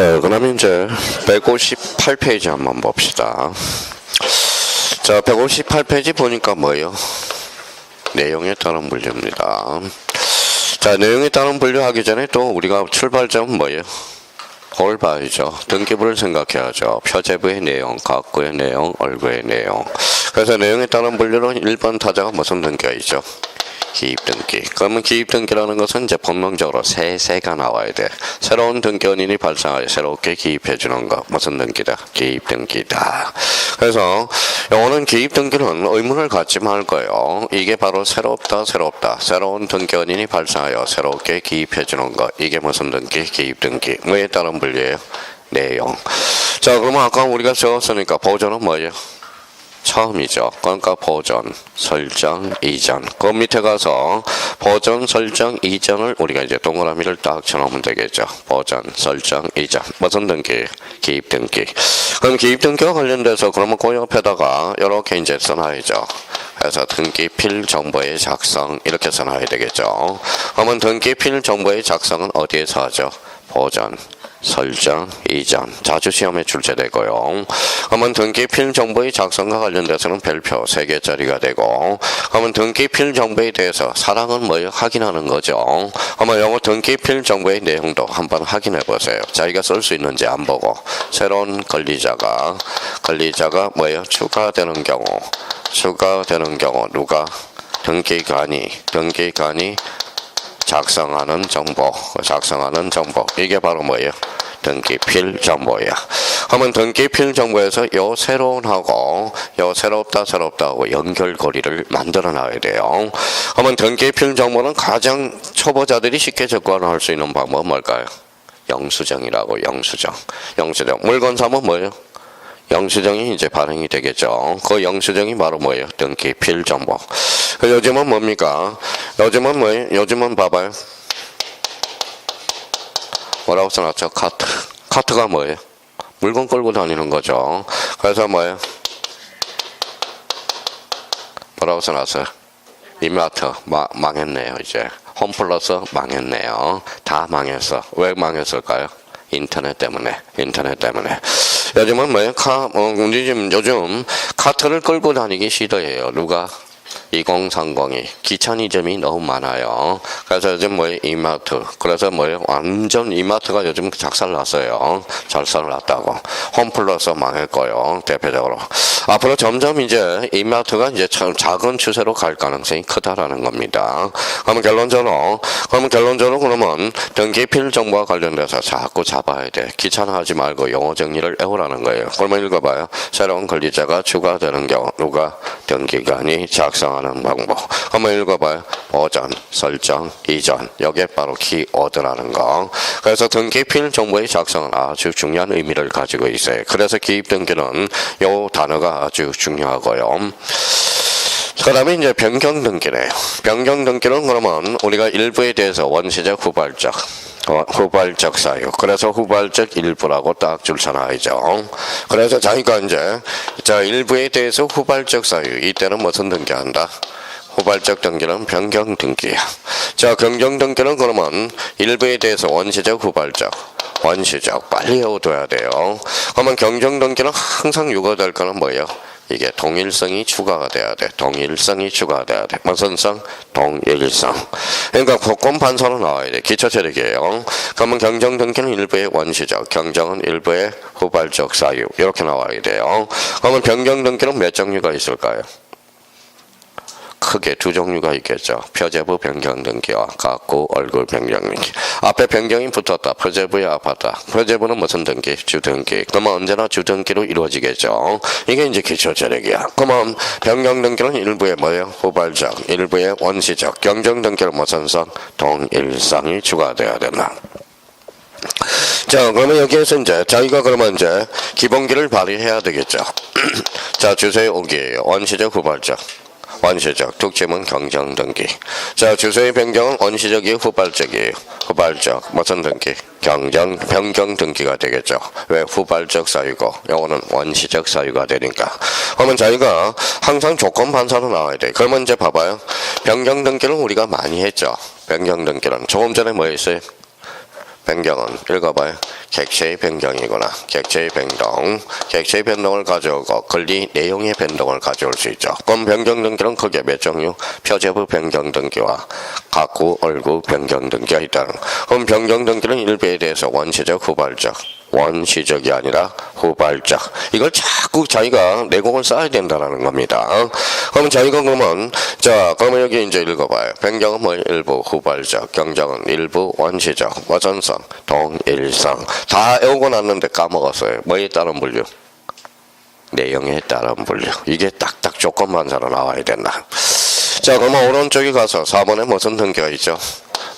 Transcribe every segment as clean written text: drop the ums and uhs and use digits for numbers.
자, 그러면 이제 158페이지 한번 봅시다. 자, 158페이지 보니까 뭐예요? 내용에 따른 분류입니다. 자, 내용에 따른 분류하기 전에 또 우리가 출발점은 뭐예요? 그걸 봐야죠. 등기부를 생각해야죠. 표제부의 내용, 가구의 내용, 얼구의 내용. 그래서 내용에 따른 분류는 1번 타자가 무슨 등기가 있죠? 기입등기. 그러면 기입등기라는 것은 이제 본능적으로 세가 나와야 돼. 새로운 등기원인이 발생하여 새롭게 기입해주는 거. 무슨 등기다? 기입등기다. 그래서 요거는 기입등기는 의문을 갖지 말 거예요. 이게 바로 새롭다. 새로운 등기원인이 발생하여 새롭게 기입해주는 거. 이게 무슨 등기? 기입등기. 뭐에 따른 분류예요? 내용. 자, 그러면 아까 우리가 적었으니까 보존은 뭐예요? 처음이죠. 그러니까 보존, 설정, 이전. 그 밑에 가서 보존, 설정, 이전을 우리가 이제 동그라미를 딱 쳐놓으면 되겠죠. 보존, 설정, 이전. 무슨 등기? 기입등기. 그럼 기입등기와 관련돼서 그러면 그 옆에다가 이렇게 이제 써놔야죠. 그래서 등기필 정보의 작성 이렇게 써놔야 되겠죠. 그러면 등기필 정보의 작성은 어디에서 하죠? 보존, 설정, 이전. 자주 시험에 출제되고요. 그러면 등기필 정보의 작성과 관련돼서는 별표 3개짜리가 되고, 그러면 등기필 정보에 대해서 사랑은 뭐예요? 확인하는 거죠. 그러면 영어 등기필 정보의 내용도 한번 확인해 보세요. 자기가 쓸 수 있는지 안 보고, 새로운 권리자가 뭐예요? 추가되는 경우 누가? 등기관이 작성하는 정보. 이게 바로 뭐예요? 등기필 정보야. 그러면 등기필 정보에서 요 새로운하고 요 새롭다하고 연결고리를 만들어 놔야 돼요. 그러면 등기필 정보는 가장 초보자들이 쉽게 접근할 수 있는 방법은 뭘까요? 영수증이라고. 영수증. 물건 사면 뭐예요? 영수증이 이제 발행이 되겠죠. 그 영수증이 바로 뭐예요? 등기필 정보. 요즘은 뭡니까? 요즘은 뭐예요? 요즘은 봐봐요. 뭐라고 써놨죠? 카트가 뭐예요? 물건 끌고 다니는 거죠. 그래서 뭐예요? 뭐라고 써놨어요? 이마트 망했네요. 이제 홈플러스 망했네요. 다 망했어. 왜 망했을까요? 인터넷 때문에. 요즘은 뭐예요? 요즘 카트를 끌고 다니기 싫어해요. 누가? 2030이 귀차니즘이 너무 많아요. 그래서 요즘 뭐예요? 이마트. 그래서 뭐예요? 완전 이마트가 요즘 작살났어요. 작살났다고. 홈플러스 망했고요. 대표적으로. 앞으로 점점 이제 이마트가 이제 참 작은 추세로 갈 가능성이 크다라는 겁니다. 그러면 결론적으로 그러면 등기필 정보와 관련돼서 자꾸 잡아야 돼. 귀찮아하지 말고 용어 정리를 외우라는 거예요. 그러면 읽어봐요. 새로운 권리자가 추가되는 경우 누가? 등기관이 작성하는 방법. 한번 읽어봐요. 보존, 설정, 이전. 이게 바로 키워드라는 거. 그래서 등기필 정보의 작성은 아주 중요한 의미를 가지고 있어요. 그래서 기입등기는 이 단어가 아주 중요하고요. 그 다음에 이제 변경등기래요. 변경등기는 그러면 우리가 일부에 대해서 원시적, 후발적 사유. 그래서 후발적 일부라고 딱 줄쳐놔야죠. 그래서 자기가 이제 일부에 대해서 후발적 사유. 이때는 무슨 등기한다? 후발적 등기는 변경 등기야. 자, 변경 등기는 그러면 일부에 대해서 원시적, 후발적. 빨리 외워둬야 돼요. 그러면 경정 등기는 항상 유효될 거는 뭐예요? 이게 동일성이 추가가 돼야 돼. 무슨 성? 동일성. 그러니까 복권 판서로 나와야 돼. 기초체력이에요. 그러면 경정 등기는 일부의 원시적, 경정은 일부의 후발적 사유. 이렇게 나와야 돼요. 그러면 변경 등기는 몇 종류가 있을까요? 크게 두 종류가 있겠죠. 표제부 변경 등기와 가구 얼굴 변경 등기. 앞에 변경이 붙었다. 표제부에 앞았다. 표제부는 무슨 등기? 주등기. 그러면 언제나 주등기로 이루어지겠죠. 이게 이제 기초재력이야. 그러면 변경 등기는 일부의 뭐예요? 후발적, 일부의 원시적. 경정 등기는 무슨 성? 동일성이 추가되어야 된다. 자, 그러면 여기에서 이제 자기가 그러면 이제 기본기를 발휘해야 되겠죠. 자, 주소의 오기예요. 원시적, 후발적. 원시적, 특징은 경정등기. 자, 주소의 변경은 원시적이에요, 후발적이에요? 후발적, 무슨 등기? 변경등기가 되겠죠. 왜? 후발적 사유고, 요거는 원시적 사유가 되니까. 그러면 자기가 항상 조건 반사로 나와야 돼. 그러면 이제 봐봐요. 변경등기는 우리가 많이 했죠. 변경등기는. 조금 전에 뭐 했어요? 변경은, 읽어봐요. 객체의 변경이구나. 객체의 변동. 객체의 변동을 가져오고 권리 내용의 변동을 가져올 수 있죠. 그럼 변경 등기는 크게 몇 종류? 표제부 변경 등기와 각구, 얼구 변경 등기가 있다는 거. 그럼 변경 등기는 일부에 대해서 원시적, 후발적. 원시적이 아니라 후발적. 이걸 자꾸 자기가 내공을 쌓아야 된다는 겁니다. 그럼 자기가 그러면 그러면 여기 이제 읽어봐요. 변경은 뭐 일부 후발적, 경정은 일부 원시적, 와전성, 동일성. 다 외우고 났는데 까먹었어요. 뭐에 따른 분류? 내용에 따른 분류. 이게 딱딱 조건만사로 나와야 된다. 자, 그러면 오른쪽에 가서 4번에 무슨 등기가 있죠?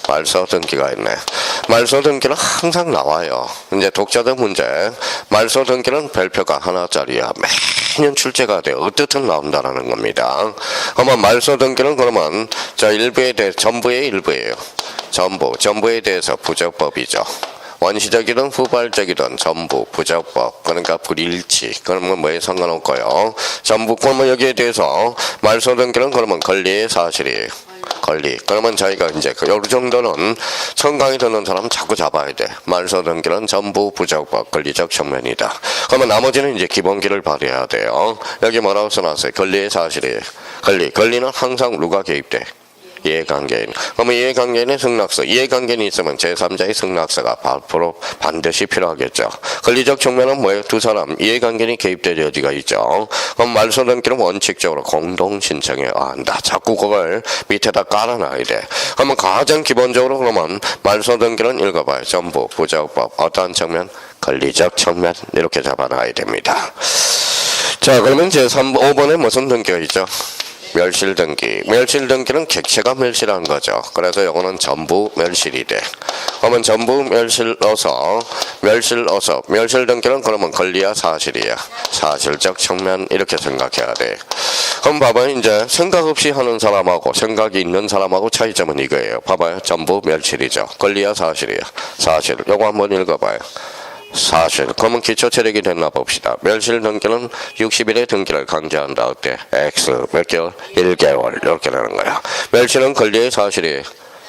말소 등기가 있네. 말소 등기는 항상 나와요. 이제 독자들 문제. 말소 등기는 별표가 하나짜리야. 매년 출제가 돼. 어떻든 나온다라는 겁니다. 그러면 말소 등기는 그러면 일부에 대해 전부의 일부예요. 전부에 대해서 부적법이죠. 원시적이든 후발적이든 전부 부적법, 그러니까 불일치. 그러면 뭐에 상관없고요. 전부 그러면 여기에 대해서 말소 등기는 그러면 권리의 사실이에요. 권리. 그러면 저희가 이제 요 정도는 청강이 듣는 사람 자꾸 잡아야 돼. 말소 등기는 전부 부적법, 권리적 측면이다. 그러면 나머지는 이제 기본기를 발휘해야 돼요. 여기 뭐라고 써놨어요? 권리의 사실이에요. 권리는 항상 누가 개입돼? 이해관계인. 그러면 이해관계인의 승낙서. 이해관계인이 있으면 제3자의 승낙서가 앞으로 반드시 필요하겠죠. 권리적 측면은 뭐예요? 두 사람 이해관계인이 개입될 여지가 있죠. 그럼 말소 등기는 원칙적으로 공동 신청해야 한다. 자꾸 그걸 밑에다 깔아놔야 돼. 그러면 가장 기본적으로 그러면 말소 등기는 읽어봐요. 전부 부적법. 어떠한 측면? 권리적 측면. 이렇게 잡아놔야 됩니다. 자, 그러면 제5번에 무슨 등기가 있죠? 멸실 등기. 멸실 등기는 객체가 멸실한 거죠. 그래서 이거는 전부 멸실이 돼. 그러면 전부 멸실 등기는 그러면 권리야 사실이야. 사실적 측면 이렇게 생각해야 돼. 그럼 봐봐요. 이제 생각 없이 하는 사람하고 생각이 있는 사람하고 차이점은 이거예요. 봐봐요. 전부 멸실이죠. 권리야 사실이야. 사실. 요거 한번 읽어봐요. 사실. 그러면 기초 체력이 됐나 봅시다. 멸실 등기는 60일의 등기를 강제한다. 어때? X 몇 개월? 1개월. 이렇게 되는 거야. 멸실은 권리의 사실이에요.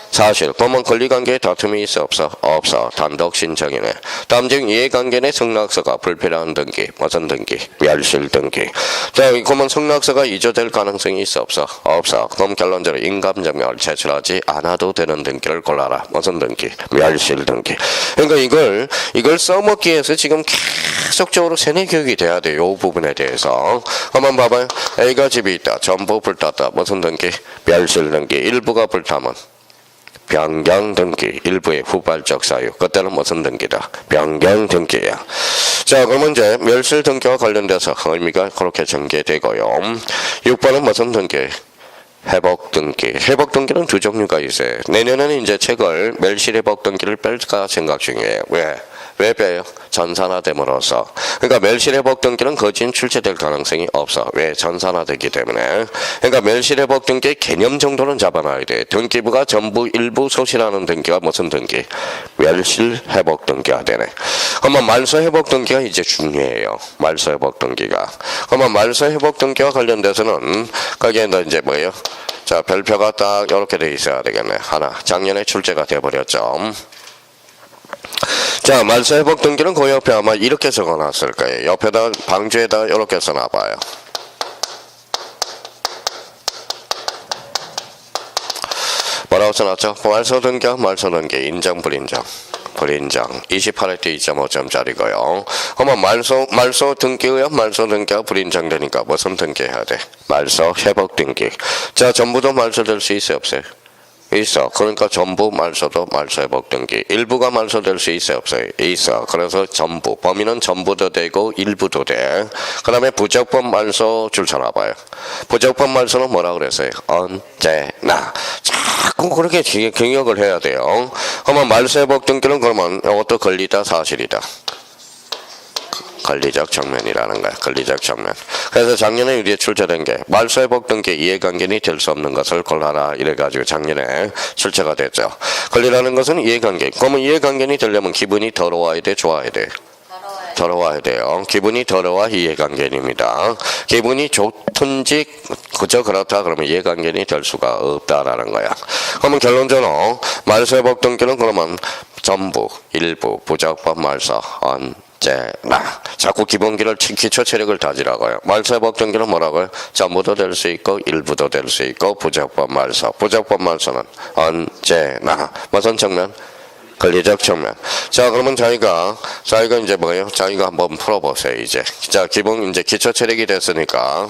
사실. 그러면 권리관계에 다툼이 있어 없어? 없어. 단독 신청이네. 다음 중 이해관계의 승낙서가 불필요한 등기. 무슨 등기? 멸실 등기. 자, 그러면 승낙서가 이조될 가능성이 있어 없어? 없어. 그럼 결론적으로 인감증명을 제출하지 않아도 되는 등기를 골라라. 무슨 등기? 멸실 등기. 그러니까 이걸 써먹기 위해서 지금 계속적으로 세뇌 교육이 돼야 돼. 요 부분에 대해서. 한번 봐봐요. A가 집이 있다. 전부 불탔다. 무슨 등기? 멸실 등기. 일부가 불타면 변경 등기. 일부의 후발적 사유. 그때는 무슨 등기다? 변경 등기야. 자, 그러면 이제 멸실 등기와 관련돼서 의미가 그렇게 전개되고요. 6번은 무슨 등기? 회복 등기. 회복 등기는 두 종류가 있어요. 내년에는 이제 책을 멸실 회복 등기를 뺄까 생각 중이에요. 왜 빼요? 전산화됨으로써. 그러니까 멸실 회복 등기는 거진 출제될 가능성이 없어. 왜? 전산화되기 때문에. 그러니까 멸실 회복 등기의 개념 정도는 잡아놔야 돼. 등기부가 전부 일부 소실하는 등기가 무슨 등기? 멸실 회복 등기가 되네. 그러면 말소 회복 등기가 이제 중요해요. 말소 회복 등기가. 그러면 말소 회복 등기와 관련돼서는 거기에 이제 뭐예요? 자, 별표가 딱 이렇게 돼 있어야 되겠네. 하나. 작년에 출제가 돼버렸죠. 자, 말소 회복 등기는 그 옆에 아마 이렇게 적어놨을 거예요. 옆에다 방주에다 이렇게 써놔봐요. 뭐라고 써놨죠? 말소 등기 인정 불인정. 28회 때 2.5점짜리고요. 그러면 말소 등기의 말소 등기가 불인정되니까 무슨 등기 해야 돼? 말소 회복 등기. 자, 전부도 말소될 수 있어요, 없어요? 있어. 그러니까 전부 말소도 말소 회복 등기. 일부가 말소될 수 있어요, 없어요? 있어. 그래서 전부. 범위는 전부도 되고 일부도 돼. 그 다음에 부적법 말소 줄 쳐놔봐요. 부적법 말소는 뭐라 그랬어요? 언제나. 자꾸 그렇게 경역을 해야 돼요. 그러면 말소 회복 등기는 그러면 이것도 권리다 사실이다. 권리적 측면이라는 거야. 권리적 측면. 그래서 작년에 우리에 출제된 게 말소 회복 등기 이해관계인이 될 수 없는 것을 골라라. 이래가지고 작년에 출제가 됐죠. 권리라는 것은 이해관계. 그러면 이해관계인이 되려면 기분이 더러워야 돼? 좋아야 돼? 더러워야 돼요. 기분이 더러워 이해관계입니다. 기분이 좋든지 그저 그렇다 그러면 이해관계이 될 수가 없다라는 거야. 그러면 결론적으로 말세복등기는 그러면 전부, 일부, 부적법 말서, 언제나. 자꾸 기본기를 기초 체력을 다지라고요. 말세복등기는 뭐라고요? 전부도 될 수 있고 일부도 될 수 있고 부적법 말서. 부적법 말서는 언제나. 무슨 측면? 권리적 측면. 자, 그러면 자기가 이제 뭐예요? 자기가 한번 풀어보세요, 이제. 자, 기본, 이제 기초 체력이 됐으니까.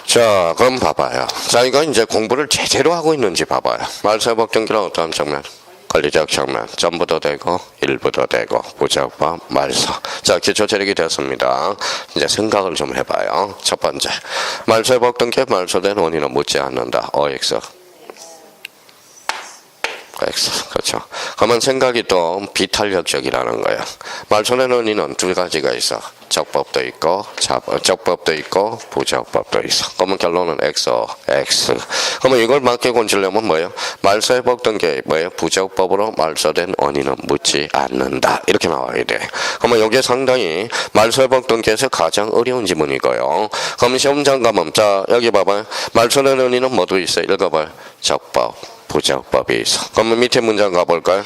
자, 그럼 봐봐요. 자, 이거 이제 공부를 제대로 하고 있는지 봐봐요. 말세복등기는 어떠한 측면? 권리적 측면. 전부도 되고, 일부도 되고, 부적법, 말서. 자, 기초 체력이 됐습니다. 이제 생각을 좀 해봐요. 첫 번째. 말세복등기에 말소된 원인은 묻지 않는다. OX. X. 그렇죠. 그러면 생각이 또 비탄력적이라는 거예요. 말소된 원인은 두 가지가 있어. 적법도 있고, 적법도 있고, 부적법도 있어. 그러면 결론은 X. 그러면 이걸 맞게 고치려면 뭐예요? 말소복등기 뭐예요? 부적법으로 말소된 원인은 묻지 않는다. 이렇게 나와야 돼. 그러면 이게 상당히 말소복등기에서 가장 어려운 지문이고요. 그럼 시험장 가면 자 여기 봐봐요. 말소된 원인은 뭐도 있어요? 읽어봐요. 적법. 부적법이 있어. 그러면 밑에 문장 가볼까요?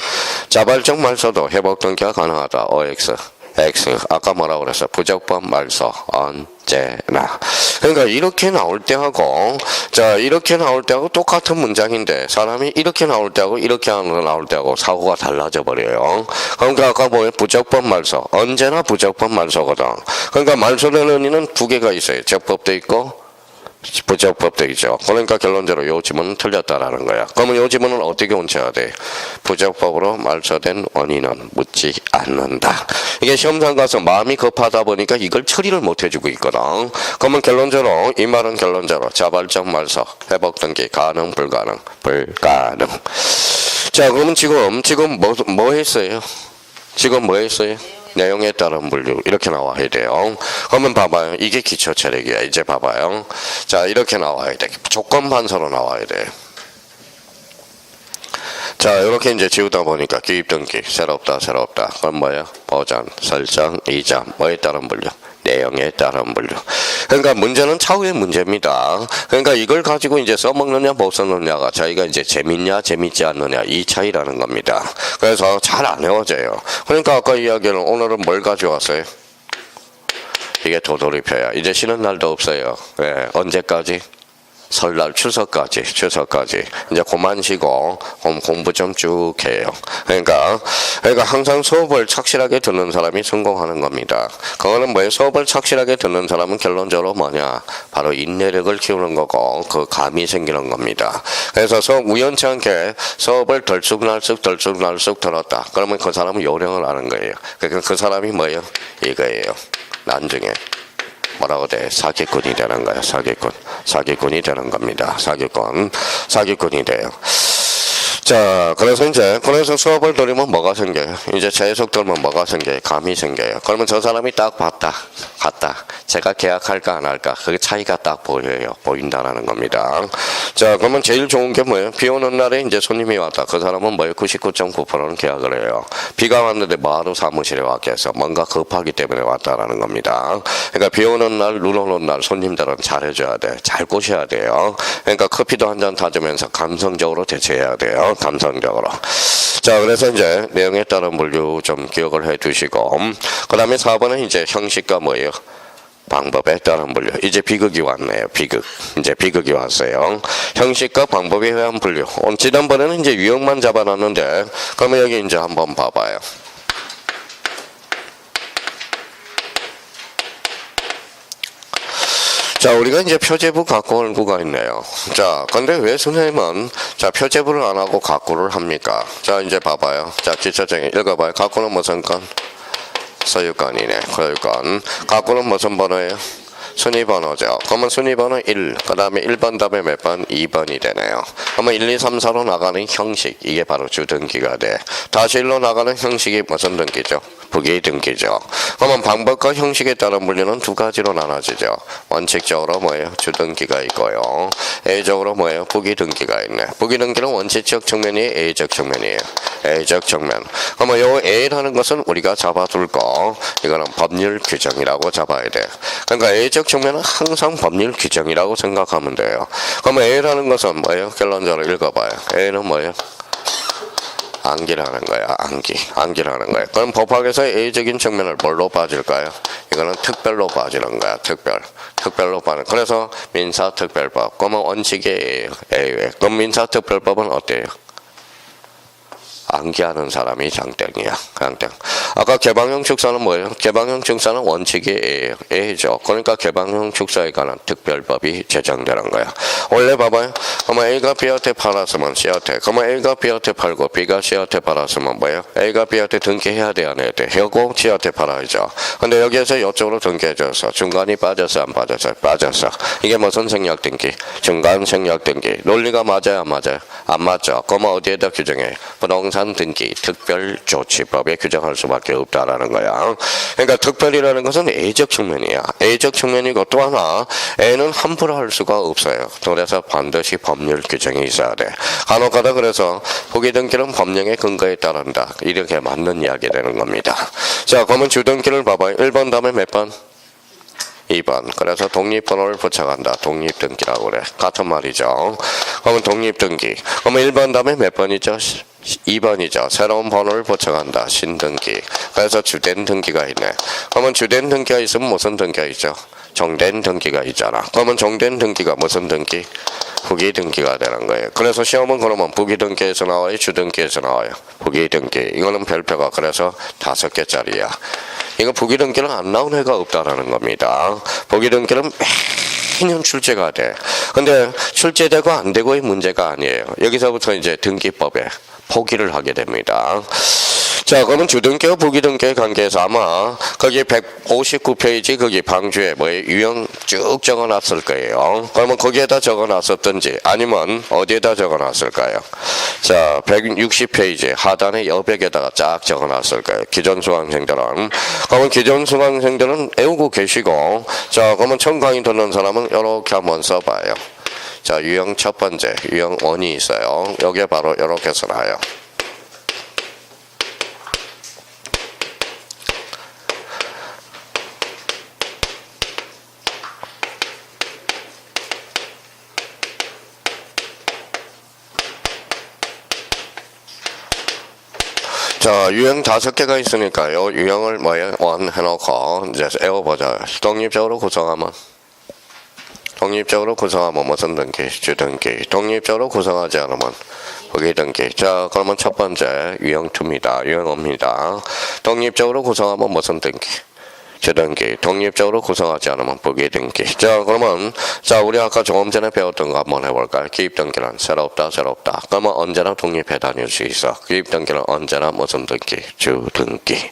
자발적 말소도 회복등기가 가능하다. OX. X. 아까 뭐라고 그랬어? 부적법 말소. 언제나. 그러니까 이렇게 나올 때하고, 자, 이렇게 나올 때하고 똑같은 문장인데, 사람이 이렇게 나올 때하고 이렇게 나올 때하고 사고가 달라져 버려요. 그러니까 아까 뭐예요? 부적법 말소. 언제나 부적법 말소거든. 그러니까 말소된 원인은 두 개가 있어요. 적법도 있고, 부적법도 있죠. 그러니까 결론적으로 요 지문은 틀렸다라는 거야. 그러면 요 지문은 어떻게 온쳐야 돼? 부적법으로 말소된 원인은 묻지 않는다. 이게 시험장 가서 마음이 급하다 보니까 이걸 처리를 못 해주고 있거든. 그러면 결론적으로 이 말은 결론적으로 자발적 말소, 회복등기 가능 불가능. 자, 그러면 지금 뭐 했어요? 지금 뭐 했어요? 내용에 따른 분류 이렇게 나와야 돼요. 그러면 봐봐요. 이게 기초 체력이야. 이제 봐봐요. 자, 이렇게 나와야 돼. 조건 반서로 나와야 돼. 자, 이렇게 이제 지우다 보니까 기입등기 새롭다. 그럼 뭐야? 보전, 설정, 이전 뭐에 따른 분류? 내용에 따른 분류. 그러니까 문제는 차후의 문제입니다. 그러니까 이걸 가지고 이제 써먹느냐 못 써먹느냐가 자기가 이제 재밌냐 재밌지 않느냐 이 차이라는 겁니다. 그래서 잘 안 외워져요. 그러니까 아까 이야기는 오늘은 뭘 가져왔어요? 이게 도돌이표야. 이제 쉬는 날도 없어요. 네, 언제까지? 설날 추석까지 이제 그만 쉬고 공부 좀 쭉 해요. 그러니까 항상 수업을 착실하게 듣는 사람이 성공하는 겁니다. 그거는 뭐예요? 수업을 착실하게 듣는 사람은 결론적으로 뭐냐? 바로 인내력을 키우는 거고 그 감이 생기는 겁니다. 그래서 우연치 않게 수업을 덜쑥날쑥 들었다. 그러면 그 사람은 요령을 아는 거예요. 그러니까 그 사람이 뭐예요? 이거예요. 나중에 뭐라고 돼? 사기꾼이 되는 거야. 사기꾼이 되는 겁니다. 사기꾼이 돼요. 자, 그래서 수업을 들으면 뭐가 생겨요? 이제 재해석 들으면 뭐가 생겨요? 감이 생겨요. 그러면 저 사람이 딱 갔다. 제가 계약할까 안 할까? 그게 차이가 딱 보인다라는 겁니다. 자, 그러면 제일 좋은 게 뭐예요? 비 오는 날에 이제 손님이 왔다. 그 사람은 뭐예요? 99.9%는 계약을 해요. 비가 왔는데 바로 사무실에 왔겠어. 뭔가 급하기 때문에 왔다라는 겁니다. 그러니까 비 오는 날, 눈 오는 날 손님들은 잘해줘야 돼. 잘 꼬셔야 돼요. 그러니까 커피도 한 잔 타주면서 감성적으로 대처해야 돼요. 감성적으로. 자, 그래서 이제 내용에 따른 분류 좀 기억을 해 두시고, 그 다음에 4번은 이제 형식과 뭐예요? 방법에 따른 분류. 이제 비극이 왔네요. 이제 비극이 왔어요. 형식과 방법에 의한 분류. 지난번에는 이제 유형만 잡아놨는데, 그러면 여기 이제 한번 봐봐요. 자, 우리가 이제 표제부 각구가 있네요. 자, 근데 왜 선생님은 자 표제부를 안 하고 각구를 합니까? 자, 이제 봐봐요. 자, 기초적인 읽어봐요. 각구는 무슨 건? 소유권이네. 소유권. 갖고는 무슨 번호예요? 순위번호죠. 그러면 순위번호 1, 그 다음에 1번 다음에 몇 번? 2번이 되네요. 그러면 1, 2, 3, 4로 나가는 형식, 이게 바로 주등기가 돼. 다시 1로 나가는 형식이 무슨 등기죠? 부기등기죠. 그러면 방법과 형식에 따른 분류는 두 가지로 나눠지죠. 원칙적으로 뭐예요? 주등기가 있고요. A적으로 뭐예요? 부기등기가 있네. 부기등기는 원칙적 측면이에요? A적 측면이에요? A적 측면. 그러면 요 A라는 것은 우리가 잡아둘 거, 이거는 법률 규정이라고 잡아야 돼. 그러니까 A적 측면은 항상 법률 규정이라고 생각하면 돼요. 그러면 A라는 것은 뭐예요? 결론적으로 읽어봐요. A는 뭐예요? 암기라는 거야. 암기라는 거야. 그럼 법학에서 A적인 측면을 뭘로 빠질까요? 이거는 특별로 빠지는 거야. 특별로 빠는. 그래서 민사특별법. 그러면 원칙이 A예요. 그럼 민사특별법은 어때요? 암기하는 사람이 장땡이야. 장땡. 아까 개방형 축사는 뭐예요? 개방형 축사는 원칙이 A죠. 그러니까 개방형 축사에 관한 특별법이 제정되는 거야. 원래 봐봐요. 그러면 A가 B한테 팔았으면 C한테. 그러면 A가 B한테 팔고 B가 C한테 팔았으면 뭐예요? A가 B한테 등기해야 돼, 안 해야 돼? 하고 C한테 팔아야죠. 근데 여기에서 이쪽으로 등기해줘서 중간이 빠졌어, 안 빠졌어? 빠졌어. 이게 무슨 생략 등기? 중간 생략 등기. 논리가 맞아요, 안 맞아요? 안 맞죠. 그러면 어디에다 규정해? 부동산 등기 특별조치법에 규정할 수밖에 없다라는 거야. 그러니까 특별이라는 것은 A적 측면이야. A적 측면이고 또 하나 A는 함부로 할 수가 없어요. 그래서 반드시 법률 규정이 있어야 돼. 간혹가다 그래서 부기등기는 법령의 근거에 따른다. 이렇게 맞는 이야기 되는 겁니다. 자, 그러면 주등기를 봐봐요. 1번 다음에 몇 번? 2번. 그래서 독립번호를 부착한다. 독립등기라고 그래. 같은 말이죠. 그러면 독립등기. 그러면 1번 다음에 몇 번이죠? 2번이죠. 새로운 번호를 부착한다. 신등기. 그래서 주된 등기가 있네. 그러면 주된 등기가 있으면 무슨 등기가 있죠? 정된 등기가 있잖아. 그러면 정된 등기가 무슨 등기? 부기등기가 되는 거예요. 그래서 시험은 그러면 부기등기에서 나와요? 주등기에서 나와요? 부기등기. 이거는 별표가 그래서 5개짜리야. 이거 부기등기는 안 나온 해가 없다라는 겁니다. 부기등기는 매년 출제가 돼. 근데 출제되고 안 되고의 문제가 아니에요. 여기서부터 이제 등기법에 포기를 하게 됩니다. 자, 그러면 주등기와 부기등기의 관계에서 아마 거기 159페이지 거기 방주에 뭐에 유형 쭉 적어놨을 거예요. 그러면 거기에다 적어놨었든지 아니면 어디에다 적어놨을까요? 자, 160페이지 하단의 여백에다가 쫙 적어놨을 거예요. 기존 수강생들은. 그러면 기존 수강생들은 외우고 계시고, 자, 그러면 처음 강의 듣는 사람은 이렇게 한번 써봐요. 자, 유형 첫 번째, 유형 1이 있어요. 여기에 바로 이렇게 써놔요. 자, 유형 5개가 있으니까요. 유형을 뭐예요? 1 해놓고 이제 외워보자. 독립적으로 구성하면 무슨 등기? 주등기. 독립적으로 구성하지 않으면 부기등기. 자, 그러면 첫 번째 유형 2입니다. 유형 5입니다. 독립적으로 구성하면 무슨 등기? 주등기. 독립적으로 구성하지 않으면 부기등기. 자, 그러면 자, 우리 아까 조금 전에 배웠던 거 한번 해볼까요? 기입등기는 새롭다. 그러면 언제나 독립해 다닐 수 있어. 기입등기는 언제나 무슨 등기? 주등기.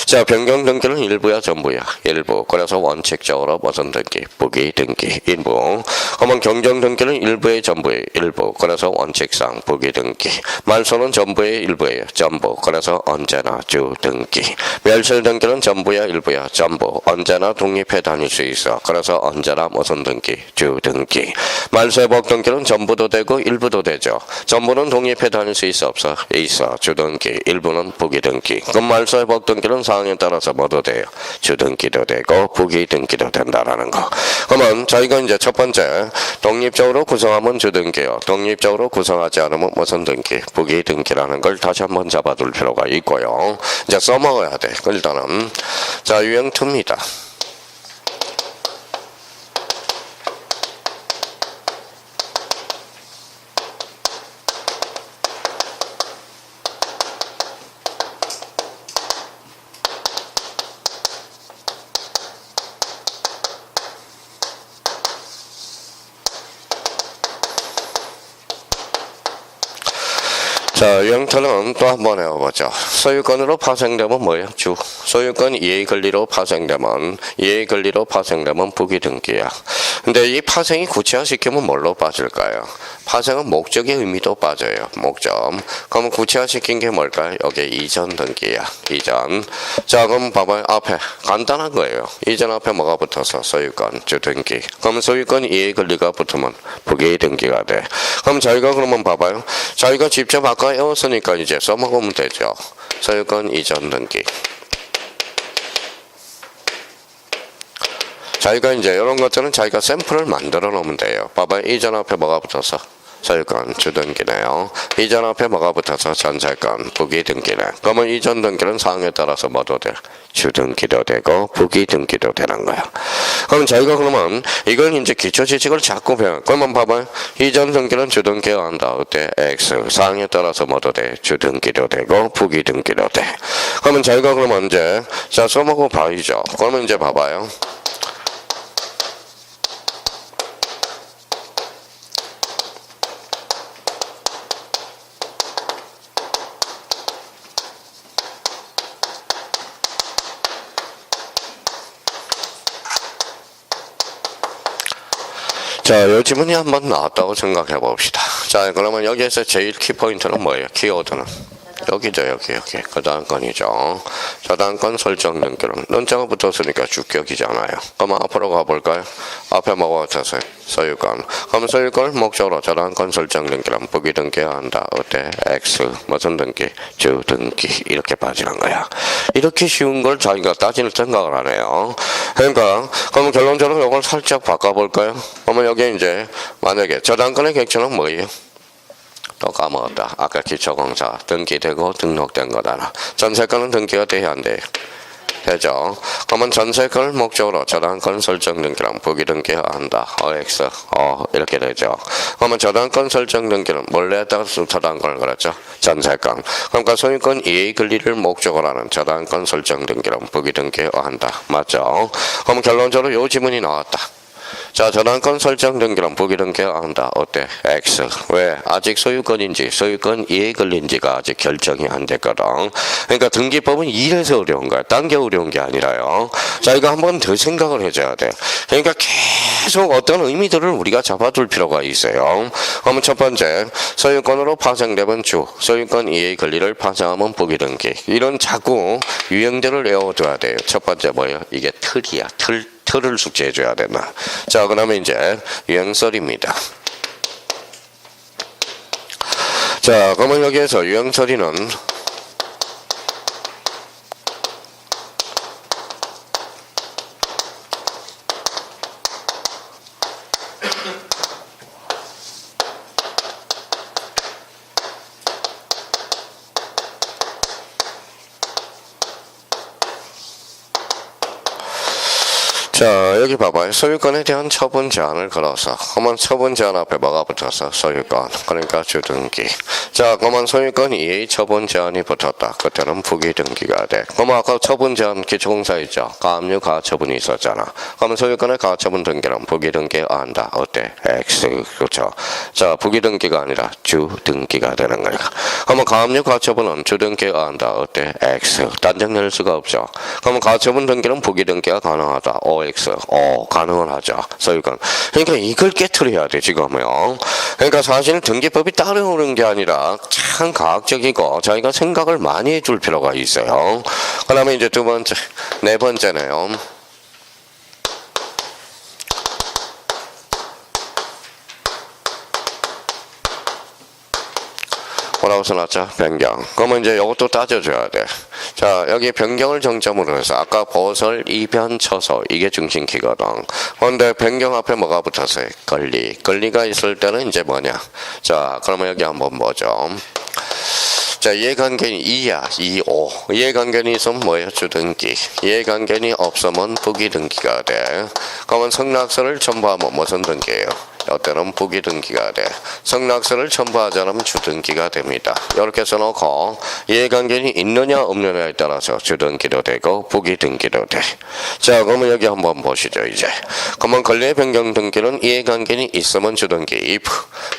자, 변경등기는 일부야 전부야? 일부. 그래서 원칙적으로 무슨 등기? 부기등기. 일부. 그러면 경정등기는 일부의 전부의 일부. 그래서 원칙상 부기등기. 말소는 전부의 일부예요. 전부. 그래서 언제나 주등기. 멸실등기는 전부야 일부야? 전부. 언제나 독립해 다닐 수 있어. 그래서 언제나 무슨 등기? 주등기. 말소회복 등기는 전부도 되고 일부도 되죠. 전부는 독립해 다닐 수 있어 없어? 있어. 주등기. 일부는 부기등기. 그럼 말소회복 등기는 사항에 따라서 뭐도 돼요? 주등기도 되고 부기등기도 된다라는 거. 그러면 저희가 이제 첫 번째 독립적으로 구성하면 주등기요. 독립적으로 구성하지 않으면 무슨 등기? 부기등기라는 걸 다시 한번 잡아둘 필요가 있고요. 이제 써먹어야 돼. 일단은 자, 유형 2입니다. 자, 유형태는 또 한 번 해보죠. 소유권으로 파생되면 뭐예요? 주. 소유권 이해 권리로 파생되면 부기등기야. 근데 이 파생이 구체화시키면 뭘로 빠질까요? 파생은 목적의 의미도 빠져요. 목적. 그럼 구체화시킨 게 뭘까요? 여기 이전 등기야. 이전. 자, 그럼 봐봐요. 앞에 간단한 거예요. 이전 앞에 뭐가 붙어서 소유권 주등기. 그럼 소유권 이해 권리가 붙으면 부기등기가 돼. 그럼 저희가 그러면 봐봐요. 저희가 직접 아까 외웠으니까 이제 써먹으면 되죠. 소유권 이전 등기. 자기가 이제 이런 것들은 자기가 샘플을 만들어 놓으면 돼요. 봐봐요. 이전 앞에 뭐가 붙어서 소유권 주등기네요. 이전 앞에 뭐가 붙어서 전세권 부기등기네. 그러면 이전 등기는 사항에 따라서 뭐도 돼? 주등기도 되고 부기등기도 되는 거야. 그럼 저희가 그러면 이걸 이제 기초지식을 자꾸 배워. 그러면 봐봐요. 이전 등기는 주등기가 한다. 어때? X. 사항에 따라서 뭐도 돼? 주등기도 되고 부기등기도 돼. 그러면 저희가 그러면 이제 자 써먹어 봐야죠. 그러면 이제 봐봐요. 자, 요 지문이 한번 나왔다고 생각해 봅시다. 자, 그러면 여기에서 제일 키포인트는 뭐예요? 키워드는? 여기죠, 여기. 그 다음 건이죠. 저당권 설정 등기는 논자가 붙었으니까 주격이잖아요. 그럼 앞으로 가볼까요? 앞에 뭐가 붙었어요? 소유권. 그럼 소유권을 목적으로 저당권 설정 등기는 부기등기해야 한다. 어때? X. 무슨 등기? 주등기. 이렇게 빠지는 거야. 이렇게 쉬운 걸 자기가 따질 생각을 안 해요. 그러니까, 그럼 결론적으로 이걸 살짝 바꿔볼까요? 그러면 여기 이제, 만약에 저당권의 객체는 뭐예요? 또 까먹었다. 아까 기초공사 등기되고 등록된 거다. 전세권은 등기가 돼야 안 돼요? 되죠. 그러면 전세권을 목적으로 저당권 설정 등기랑 부기등기해야 한다. OX. 이렇게 되죠. 그러면 저당권 설정 등기는 원래 했다가 저당권을 그랬죠. 전세권. 그러니까 소유권 이해 권리를 목적으로 하는 저당권 설정 등기랑 부기등기해야 한다. 맞죠? 그럼 결론적으로 요 지문이 나왔다. 자, 저당권 설정 등기는 부기등기해야 한다. 어때? X. 왜? 아직 소유권인지 소유권 이해 권리인지가 아직 결정이 안 됐거든. 그러니까 등기법은 이래서 어려운 거야. 딴 게 어려운 게 아니라요. 자, 이거 한 번 더 생각을 해줘야 돼. 그러니까 계속 어떤 의미들을 우리가 잡아둘 필요가 있어요. 그러면 첫 번째, 소유권으로 파생되면 주, 소유권 이해 권리를 파생하면 부기등기. 이런 자꾸 유형들을 외워둬야 돼요. 첫 번째 뭐예요? 이게 틀이야. 틀을 숙지해줘야 된다. 자, 그러면 이제 유형설입니다. 자, 그러면 여기에서 유형설이는 자, 여기 봐봐요. 소유권에 대한 처분 제한을 걸어서. 그러면 처분 제한 앞에 뭐가 붙어서? 소유권. 그러니까 주등기. 자, 그러면 소유권 이해 처분 제한이 붙었다. 그때는 부기등기가 돼. 그러면 아까 처분 제한 기초공사 있죠? 가압류 가처분이 있었잖아. 그러면 소유권의 가처분 등기는 부기등기해야 한다. 어때? X. 그렇죠. 자, 부기등기가 아니라 주등기가 되는 거니까. 그러면 가압류 가처분은 주등기해야 한다. 어때? X. 단정 낼 수가 없죠. 그러면 가처분 등기는 부기등기가 가능하다. OX. 가능은 하죠. 소유권. 그러니까 이걸 깨트려야 돼, 지금요. 그러니까 사실 등기법이 따라오는 게 아니라 참 과학적이고 저희가 생각을 많이 해줄 필요가 있어요. 그 다음에 이제 두 번째, 네 번째네요. 뭐라고 써놨죠? 변경. 그러면 이제 이것도 따져줘야 돼. 자, 여기 변경을 정점으로 해서 아까 보설, 이변, 처소 이게 중심키거든. 그런데 변경 앞에 뭐가 붙었어요? 권리. 권리가 있을 때는 이제 뭐냐? 자, 그러면 여기 한번 보죠. 자, 이해관계는 2야, 2, 5. 이해관계는 있으면 뭐예요? 주등기. 이해관계는 없으면 부기등기가 돼. 그러면 성락서를 첨부하면 무슨 등기예요? 이때는 부기등기가 돼. 승낙서를 첨부하지 않으면 주등기가 됩니다. 이렇게 써놓고 이해관계인이 있느냐 없느냐에 따라서 주등기도 되고 부기등기도 돼. 자, 그러면 여기 한번 보시죠. 이제 그러면 권리의 변경 등기는 이해관계인이 있으면 주등기. if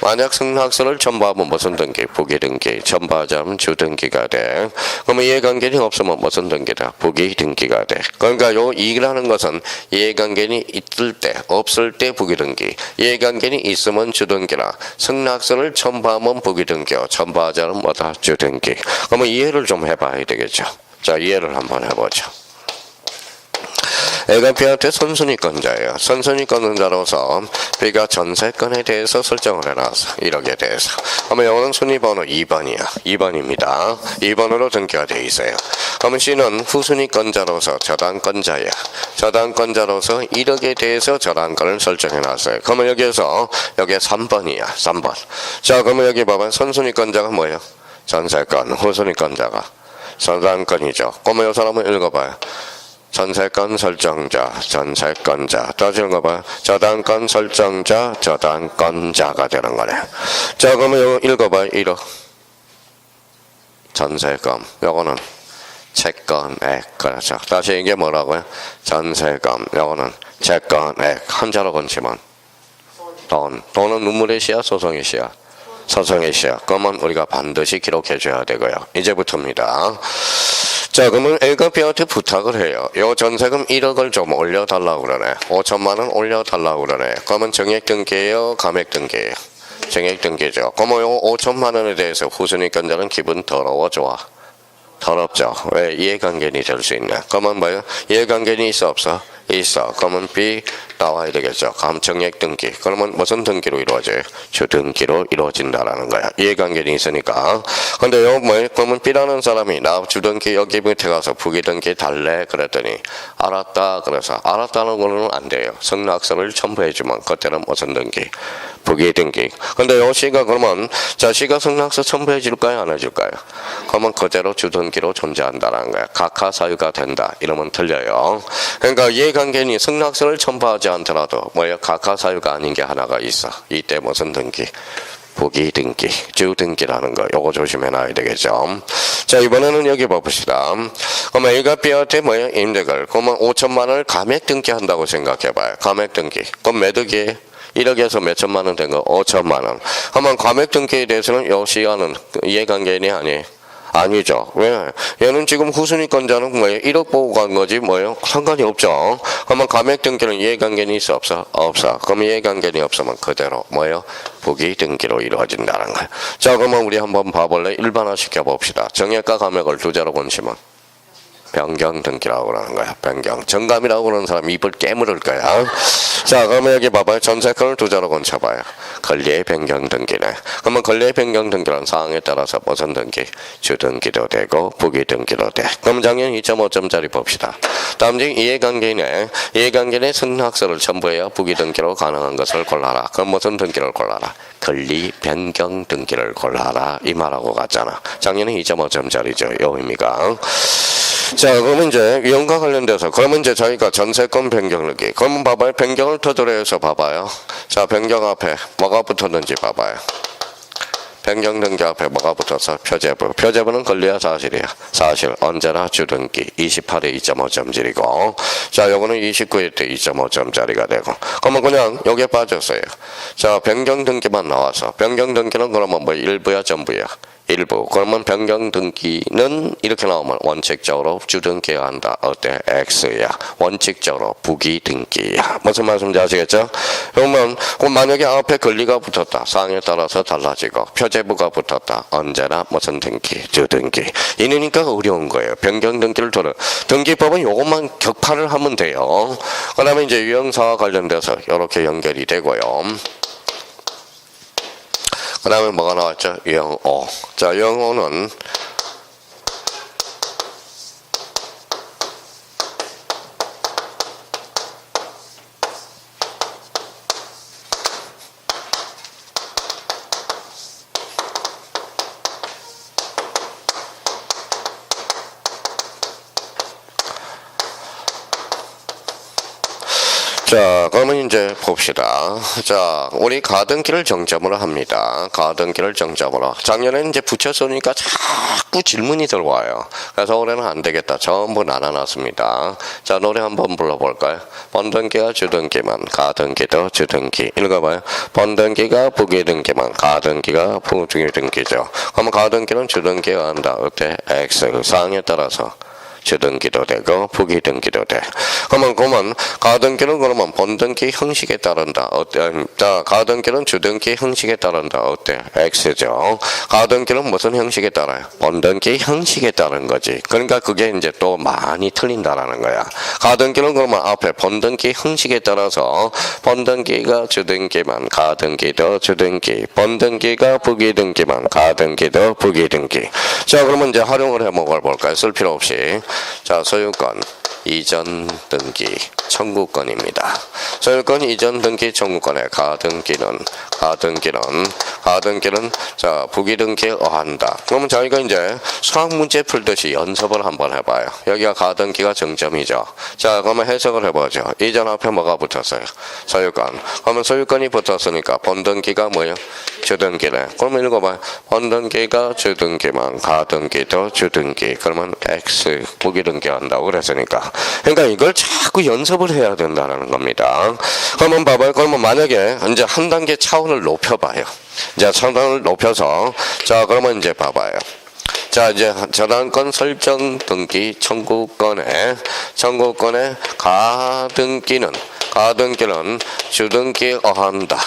만약 승낙서를 첨부하면 무슨 등기? 부기등기. 첨부하지 않으면 주등기가 돼. 그러면 이해관계인이 없으면 무슨 등기다? 부기등기가 돼. 그러니까 요 이라는 것은 이해관계인이 있을 때 없을 때 부기등기. 이해관계인이 있으면 주등기라. 승낙서를 첨부하면 부기등기요. 첨부하지 않으면 뭐다? 주등기. 그러면 이해를 좀 해봐야 되겠죠. 자, 이해를 한번 해보죠. A가 B한테 선순위권자예요. 선순위권자로서 B가 전세권에 대해서 설정을 해놨어. 1억에 대해서. 그러면 이거는 순위번호 2번이야. 2번입니다. 2번으로 등기가 되어 있어요. 그러면 C는 후순위권자로서 저당권자야. 저당권자로서 1억에 대해서 저당권을 설정해놨어요. 그러면 여기에서 여기에 3번이야. 3번. 자, 그러면 여기 봐봐요. 선순위권자가 뭐예요? 전세권. 후순위권자가 저당권이죠. 그러면 이 사람은 읽어봐요. 전세권 설정자, 전세권자. 다시 읽어봐요. 저당권 설정자, 저당권자가 되는 거네. 자, 그러면 이거 읽어봐요. 1억. 전세금. 요거는 채권액. 그렇죠. 다시 이게 뭐라고요? 전세금. 요거는 채권액. 한자로 건치면 돈. 돈은 눈물의 시야, 소송의 시야? 소송의 시야. 그러면 우리가 반드시 기록해 줘야 되고요. 이제부터입니다. 자, 그러면 A가 B한테 부탁을 해요. 요 전세금 1억을 좀 올려달라고 그러네. 5천만 원 올려달라고 그러네. 그러면 정액 등기예요? 감액 등기예요? 정액 등기죠. 그러면 요 5천만 원에 대해서 후순위권자는 기분 더러워 좋아? 더럽죠. 왜? 이해관계인이 될 수 있네. 그러면 뭐예요? 이해관계인이 있어 없어? 있어. 그러면 B 나와야 되겠죠. 감정액 등기. 그러면 무슨 등기로 이루어져요? 주등기로 이루어진다라는 거야. 이해관계인이 있으니까. 근데 요 뭐예요? 그러면 B라는 사람이 나 주등기 여기 밑에 가서 부기등기 달래 그랬더니 알았다. 그래서 알았다는 거는 안 돼요. 승낙서를 첨부해주면 그때는 무슨 등기? 부기등기. 근데 요 C가 그러면 자 C가 승낙서 첨부해 줄까요? 안 해줄까요? 그러면 그대로 주등기로 존재한다는 거야. 각하 사유가 된다. 이러면 틀려요. 그러니까 이해관계인이 승낙서를 첨부하지 않더라도 뭐예요? 각하 사유가 아닌 게 하나가 있어. 이때 무슨 등기? 부기등기, 주등기라는 거. 요거 조심해놔야 되겠죠. 자, 이번에는 여기 봐봅시다. 그럼 A가 B한테 뭐예요? 임대걸. 그러면 5천만 원을 감액 등기한다고 생각해봐요. 감액 등기. 그럼 매득이 1억에서 몇 천만 원 된 거? 5천만 원. 그러면 감액 등기에 대해서는 요 시간은 이해관계인이 아니에요. 아니죠. 왜? 얘는 지금 후순위권자는 뭐예요? 1억 보고 간 거지 뭐예요? 상관이 없죠. 그러면 감액 등기는 이해관계인이 있어 없어? 없어. 그럼 이해관계인이 없으면 그대로 뭐예요? 부기등기로 이루어진다는 거예요. 자, 그러면 우리 한번 봐볼래? 일반화 시켜봅시다. 정액과 감액을 두 자로 건치면 변경등기라고 그러는 거야. 변경. 정감이라고 그러는 사람 입을 깨물을 거야. 자, 그러면 여기 봐봐요. 전세권을 두 자로 건쳐봐요. 권리의 변경등기네. 그러면 권리의 변경등기는 사항에 따라서 무슨 등기? 주등기도 되고 부기등기도 돼. 그럼 작년 2.5점짜리 봅시다. 다음 중 이해관계인의 승낙서를 첨부해야 부기등기로 가능한 것을 골라라. 그럼 무슨 등기를 골라라? 권리 변경 등기를 골라라. 이 말하고 갔잖아. 작년에 2.5점짜리죠. 요 의미가. 자, 그러면 이제 위험과 관련돼서 그러면 이제 저희가 전세권 변경을기 그러면 봐봐요. 변경을 토대로 해서 봐봐요. 자, 변경 앞에 뭐가 붙었는지 봐봐요. 변경 등기 앞에 뭐가 붙어서 표제부. 표제부는 권리야 사실이야. 사실 언제나 주등기 28에 2.5점짜리고 자, 요거는 29일 때 2.5점짜리가 되고 그러면 그냥 여기에 빠졌어요. 자, 변경 등기만 나와서 변경 등기는 그러면 뭐 일부야 전부야? 일부. 그러면 변경 등기는 이렇게 나오면 원칙적으로 주등기해야 한다. 어때? X야. 원칙적으로 부기등기야. 무슨 말씀인지 아시겠죠? 그러면 만약에 앞에 권리가 붙었다. 사항에 따라서 달라지고 표제부가 붙었다. 언제나 무슨 등기? 주등기. 이러니까 어려운 거예요. 변경 등기를 도는 등기법은 요것만 격파를 하면 돼요. 그 다음에 이제 유형사와 관련돼서 이렇게 연결이 되고요. 그 다음에 뭐가 나왔죠? 유형오. 자, 유형오는 자, 그러면 이제 봅시다. 자, 우리 가등기를 정점으로 합니다. 가등기를 정점으로. 작년에 이제 붙였으니까 자꾸 질문이 들어와요. 그래서 올해는 안 되겠다. 전부 나눠놨습니다. 자, 노래 한번 불러볼까요? 번등기가 주등기만, 가등기도 주등기. 읽어봐요. 번등기가 부기등기만, 가등기가 부기등기죠. 그러면 가등기는 주등기가 한다. 어때? X. 상에 따라서. 주등기도 되고 부기등기도 돼. 그러면 가등기는 그러면 번등기 형식에 따른다. 어때? 자, 가등기는 주등기 형식에 따른다. 어때? X죠. 가등기는 무슨 형식에 따라요? 번등기 형식에 따른 거지. 그러니까 그게 이제 또 많이 틀린다라는 거야. 가등기는 그러면 앞에 번등기 형식에 따라서 번등기가 주등기만, 가등기도 주등기. 번등기가 부기등기만, 가등기도 부기등기. 자, 그러면 이제 활용을 해볼까요? 쓸 필요 없이. 자, 소유권 이전 등기 청구권입니다. 소유권 이전 등기 청구권의 가등기는 자, 부기등기에 어한다. 그러면 저희가 이제 수학 문제 풀듯이 연습을 한번 해봐요. 여기가 가등기가 정점이죠. 자, 그러면 해석을 해보죠. 이전 앞에 뭐가 붙었어요? 소유권. 그러면 소유권이 붙었으니까 번등기가 뭐예요? 주등기네. 그러면 읽어봐요. 번등기가 주등기만, 가등기도 주등기. 그러면 X 부기등기 한다고 그랬으니까. 그러니까 이걸 자꾸 연습을 해야 된다는 겁니다. 그러면 봐봐요. 그러면 만약에 이제 한 단계 차원을 높여봐요. 이제 차원을 높여서 자, 그러면 이제 봐봐요. 자, 이제 저당권 설정 등기 청구권의 가등기는 주등기에 어한다.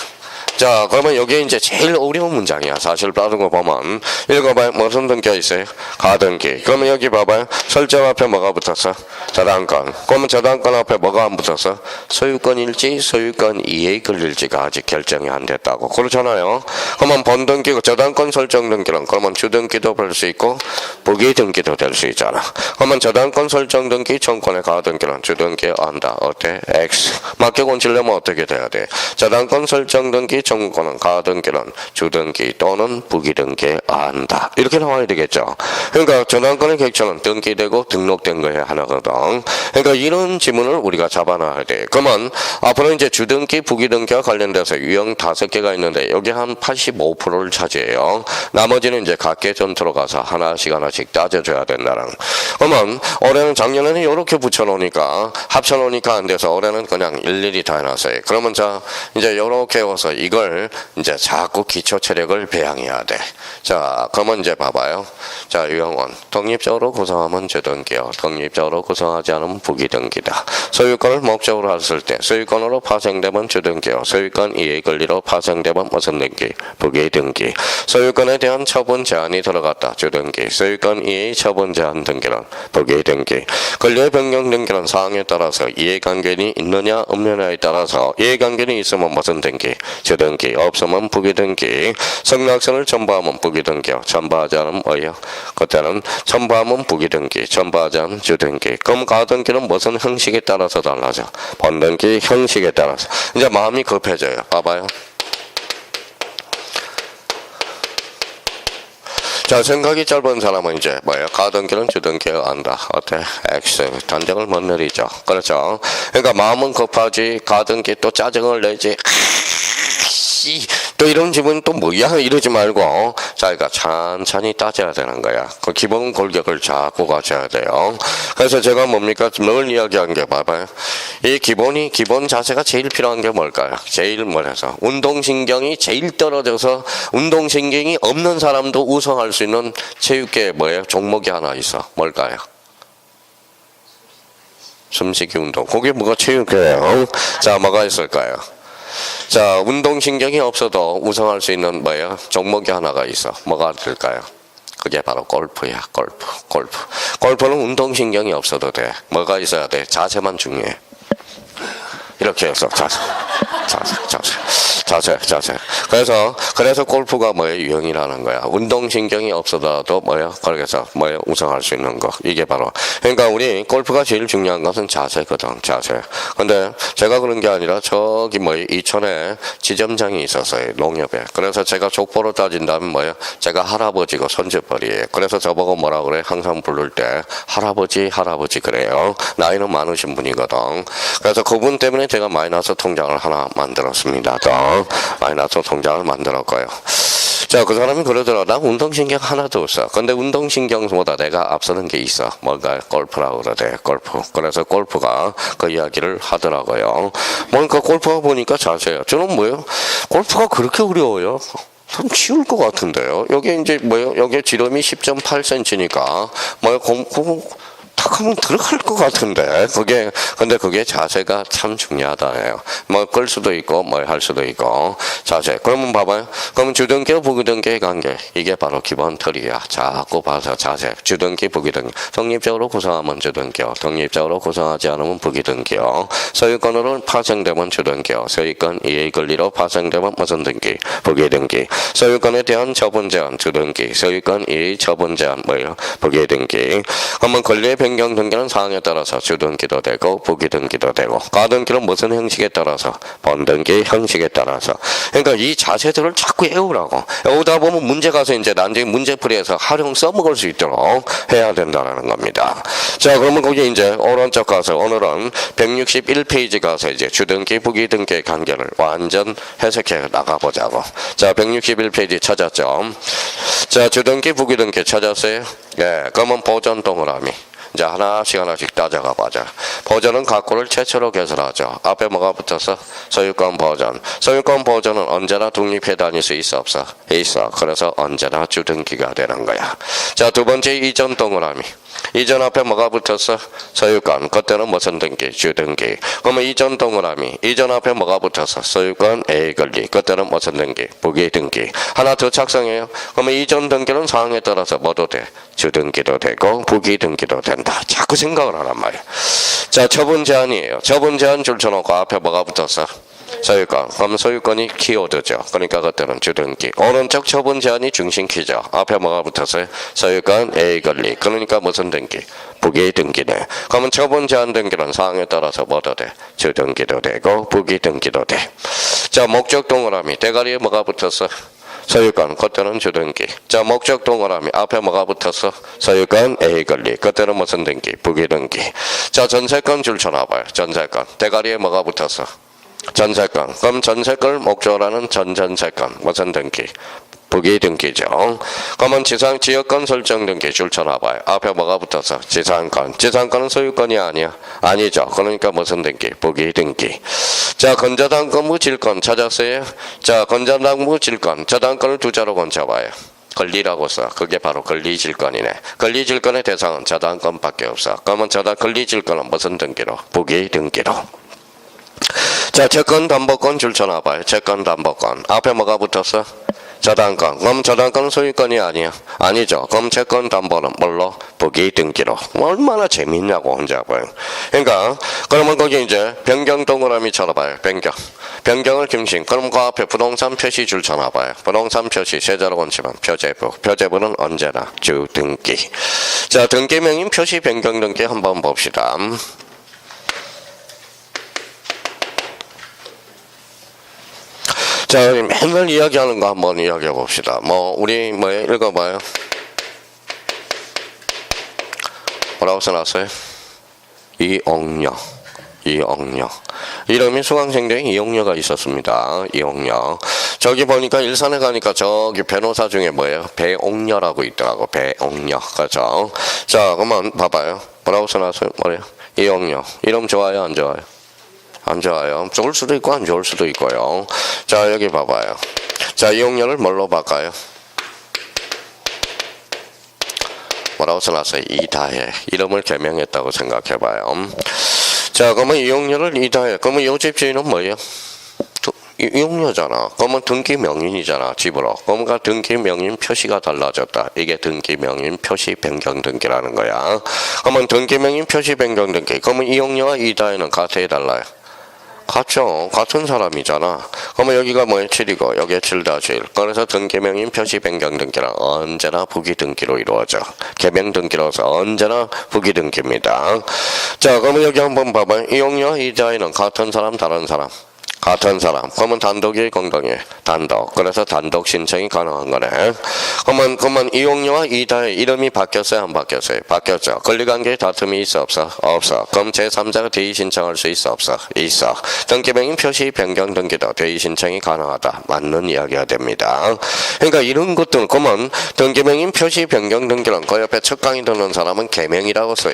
자, 그러면 여기에 이제 제일 어려운 문장이야. 사실 다른 거 보면. 읽어봐요. 무슨 등기가 있어요? 가등기. 그러면 여기 봐봐요. 설정 앞에 뭐가 붙었어? 저당권. 그러면 저당권 앞에 뭐가 안 붙었어? 소유권일지 소유권 이해권일지가 아직 결정이 안 됐다고. 그렇잖아요. 그러면 번등기고 저당권 설정 등기는 그러면 주등기도 될 수 있고 부기등기도 될 수 있잖아. 그러면 저당권 설정 등기 청구권의 가등기는 주등기에 한다. 어때? X. 맞게 권치려면 어떻게 돼야 돼? 저당권 설정 등기 청구권은 가등기는 주등기 또는 부기등기에 한다. 이렇게 나와야 되겠죠. 그러니까 저당권의 객체는 등기되고 등록된 거에 하나거든. 그러니까 이런 지문을 우리가 잡아놔야 돼. 그러면 앞으로 이제 주등기, 부기등기와 관련돼서 유형 5개가 있는데 여기 한 85%를 차지해요. 나머지는 이제 각계 전투로 가서 하나씩 따져줘야 된다는. 그러면 올해는 작년에는 이렇게 붙여놓으니까 합쳐놓으니까 안 돼서 올해는 그냥 일일이 다 해놨어요. 그러면 자, 이제 이렇게 해서 이걸 이제 자꾸 기초 체력을 배양해야 돼. 자, 그러면 이제 봐봐요. 자, 유형원 독립적으로 구성하면 주등기요. 독립적으로 구성하지 않으면 부기등기다. 소유권을 목적으로 했을 때 소유권으로 파생되면 주등기요. 소유권 이해 권리로 파생되면 무슨 등기? 부기등기. 소유권에 대한 처분 제한이 들어갔다. 주등기. 소유권 이해 처분 제한 등기는 부기등기. 권리의 변경 등기는 사항에 따라서 이해관계는 있느냐 없느냐에 따라서 이해관계는 있으면 무슨 등기? 주등기. 없으면 부기등기. 성락선을 첨부하면 부기등기요. 첨부하지 않으면 뭐예요? 그때는 첨부하면 부기등기. 첨부하지 않으면 주등기. 그럼 가등기는 무슨 형식에 따라서 달라져? 번등기 형식에 따라서. 이제 마음이 급해져요. 봐봐요. 자, 생각이 짧은 사람은 이제 뭐예요? 가등기는 주등기에 한다. 어때? X. 단정을 못 내리죠. 그렇죠? 그러니까 마음은 급하지 가등기 또 짜증을 내지. 또 이런 기분 또 뭐야? 이러지 말고 자기가 찬찬히 따져야 되는 거야. 그 기본 골격을 잡고 가셔야 돼요. 그래서 제가 뭡니까? 늘 이야기한 게 봐봐요. 이 기본 자세가 제일 필요한 게 뭘까요? 제일 뭐래서 운동신경이 제일 떨어져서 운동신경이 없는 사람도 우승할 수 있는 체육계에 뭐예요? 종목이 하나 있어. 뭘까요? 숨쉬기 운동. 그게 뭐가 체육계예요? 자, 뭐가 있을까요? 자, 운동신경이 없어도 우승할 수 있는 뭐예요? 종목이 하나가 있어. 뭐가 될까요? 그게 바로 골프야. 골프는 운동신경이 없어도 돼. 뭐가 있어야 돼? 자세만 중요해. 이렇게 해서 자세. 자세. 그래서 골프가 뭐예요? 유형이라는 거야. 운동신경이 없어도 뭐예요? 거기서 뭐예요? 우승할 수 있는 거. 이게 바로. 그러니까 우리 골프가 제일 중요한 것은 자세거든, 자세. 근데 제가 그런 게 아니라 저기 뭐예요? 이천에 지점장이 있었어요, 농협에. 그래서 제가 족보로 따진다면 뭐예요? 제가 할아버지고 손주뻘이에요. 그래서 저보고 뭐라 그래? 항상 부를 때 할아버지 그래요. 나이는 많으신 분이거든. 그래서 그분 때문에 제가 마이너스 통장을 하나 만들었습니다. 또 마이너스 통장을 만들었고요. 자, 그 사람이 그러더라. 나 운동신경 하나도 없어. 근데 운동신경보다 내가 앞서는 게 있어. 뭔가 골프라고 그러대. 골프. 그래서 골프가 그 이야기를 하더라고요. 뭔가 골프가 보니까 자세요. 저는 뭐예요? 골프가 그렇게 어려워요? 참 쉬울 것 같은데요. 여기 이제 뭐예요? 여기 지름이 10.8cm니까 뭐예요? 탁 하면 들어갈 것 같은데 근데 그게 자세가 참 중요하다네요. 뭐 끌 수도 있고 뭐 할 수도 있고 자세. 그러면 봐봐요. 그러면 주등기 부기등기의 관계 이게 바로 기본 틀이야. 자꾸 봐서 자세. 주등기 부기등기. 독립적으로 구성하면 주등기요. 독립적으로 구성하지 않으면 부기등기요. 소유권으로 파생되면 주등기요. 소유권 이의 권리로 파생되면 무슨 등기? 부기등기. 소유권에 대한 처분 제한 주등기. 소유권 이의 처분 제한 뭐예요? 부기등기. 그러면 권리의 변경 등기는 사항에 따라서 주등기도 되고 부기등기도 되고 가등기는 무슨 형식에 따라서 번등기 형식에 따라서. 그러니까 이 자세들을 자꾸 외우라고. 외우다 보면 문제 가서 이제 나중에 문제풀이에서 활용 써먹을 수 있도록 해야 된다는 겁니다. 자, 그러면 거기 이제 오른쪽 가서 오늘은 161페이지 가서 이제 주등기 부기등기의 관계를 완전 해석해 나가보자고. 자, 161페이지 찾았죠. 자, 주등기 부기등기 찾았어요? 예, 그러면 보전 동그라미. 이제 하나씩 따져가 보자. 보전은 각구를 최초로 개설하죠. 앞에 뭐가 붙어서 소유권 보전. 소유권 보전은 언제나 독립해 다닐 수 있어 없어? 있어. 그래서 언제나 주등기가 되는 거야. 자, 두 번째 이전 동그라미. 이전 앞에 뭐가 붙었어? 소유권. 그때는 무슨 등기? 주등기. 그러면 이전 동그라미. 이전 앞에 뭐가 붙었어? 소유권 A 권리. 그때는 무슨 등기? 부기등기. 하나 더 작성해요. 그러면 이전 등기는 사항에 따라서 뭐도 돼? 주등기도 되고 부기등기도 된다. 자꾸 생각을 하란 말이야. 자, 처분 제한이에요. 처분 제한 줄쳐놓고 앞에 뭐가 붙었어? 소유권. 그럼 소유권이 키워드죠. 그러니까 그때는 주등기. 오른쪽 처분 제한이 중심키죠. 앞에 뭐가 붙었어요? 소유권 A 권리. 그러니까 무슨 등기? 부기등기네. 그러면 처분 제한 등기는 사항에 따라서 뭐도 돼? 주등기도 되고 부기등기도 돼. 자, 목적 동그라미. 대가리에 뭐가 붙었어? 소유권. 그때는 주등기. 자, 목적 동그라미. 앞에 뭐가 붙었어? 소유권 A 권리. 그때는 무슨 등기? 부기등기. 자, 전세권 줄 쳐놔봐요. 전세권. 대가리에 뭐가 붙었어? 전세권. 그럼 전세권을 목적으로 하는 전전세권. 무슨 등기? 부기등기죠. 그러면 지역권 설정 등기 줄 쳐놔봐요. 앞에 뭐가 붙어서? 지상권. 지상권은 소유권이 아니야? 아니죠. 그러니까 무슨 등기? 부기등기. 자, 건저당권 질권 찾았어요? 자, 건저당무 질권. 저당권을 두 자로 건쳐봐요. 권리라고 써. 그게 바로 권리질권이네. 권리질권의 대상은 저당권밖에 없어. 그러면 권리질권은 무슨 등기로? 부기등기로. 자, 채권담보권 줄 쳐놔봐요. 채권담보권. 앞에 뭐가 붙었어? 저당권. 그럼 저당권은 소유권이 아니야? 아니죠. 그럼 채권담보는 뭘로? 부기등기로. 얼마나 재밌냐고 혼자 봐요. 그러니까 그러면 거기 이제 변경 동그라미 쳐놔봐요. 변경을 김신. 그럼 그 앞에 부동산 표시 줄 쳐놔봐요. 부동산 표시 세자로 건치면 표제부. 표제부는 언제나 주등기. 자, 등기명인 표시 변경 등기 한번 봅시다. 자, 맨날 이야기하는 거 한번 이야기해 봅시다. 우리 읽어봐요. 뭐라고 써놨어요? 이옥녀. 이름이 수강생들에 이옥녀가 있었습니다. 이옥녀. 저기 보니까 일산에 가니까 저기 변호사 중에 배옥녀라고 있더라고. 배옥녀. 그죠? 자, 그러면 봐봐요. 뭐라고 써놨어요? 뭐래요? 이옥녀. 이름 좋아요? 안 좋아요? 안 좋아요. 좋을 수도 있고 안 좋을 수도 있고요. 자, 여기 봐봐요. 자, 이용료를 뭘로 바꿔요? 뭐라고 써놨어요? 이다해. 이름을 개명했다고 생각해봐요. 자, 그러면 이용료를 이다해. 그러면 이 집주인은 뭐예요? 이용료잖아. 그러면 등기명인이잖아. 집으로. 그러니까 등기명인 표시가 달라졌다. 이게 등기명인 표시 변경 등기라는 거야. 그러면 등기명인 표시 변경 등기. 그러면 이용료와 이다해는 같아야 달라요. 같죠. 같은 사람이잖아. 그러면 여기가 뭐예요? 7이고 여기에 7-1. 그래서 등기명인 표시 변경 등기는 언제나 부기 등기로 이루어져. 개명 등기로서 언제나 부기 등기입니다. 자, 그러면 여기 한번 봐봐요. 이용료와 이자인은 같은 사람, 다른 사람. 같은 사람. 그러면 단독이 공동이 단독. 그래서 단독 신청이 가능한 거네. 그러면 이용료와 이자의 이름이 바뀌었어요? 안 바뀌었어요? 바뀌었죠. 권리관계의 다툼이 있어? 없어? 없어. 그럼 제3자가 대의 신청할 수 있어? 없어? 있어. 등기명인 표시 변경 등기도 대의 신청이 가능하다. 맞는 이야기가 됩니다. 그러니까 이런 것들은 그러면 등기명인 표시 변경 등기는 그 옆에 첫 강의 듣는 사람은 개명이라고 써요.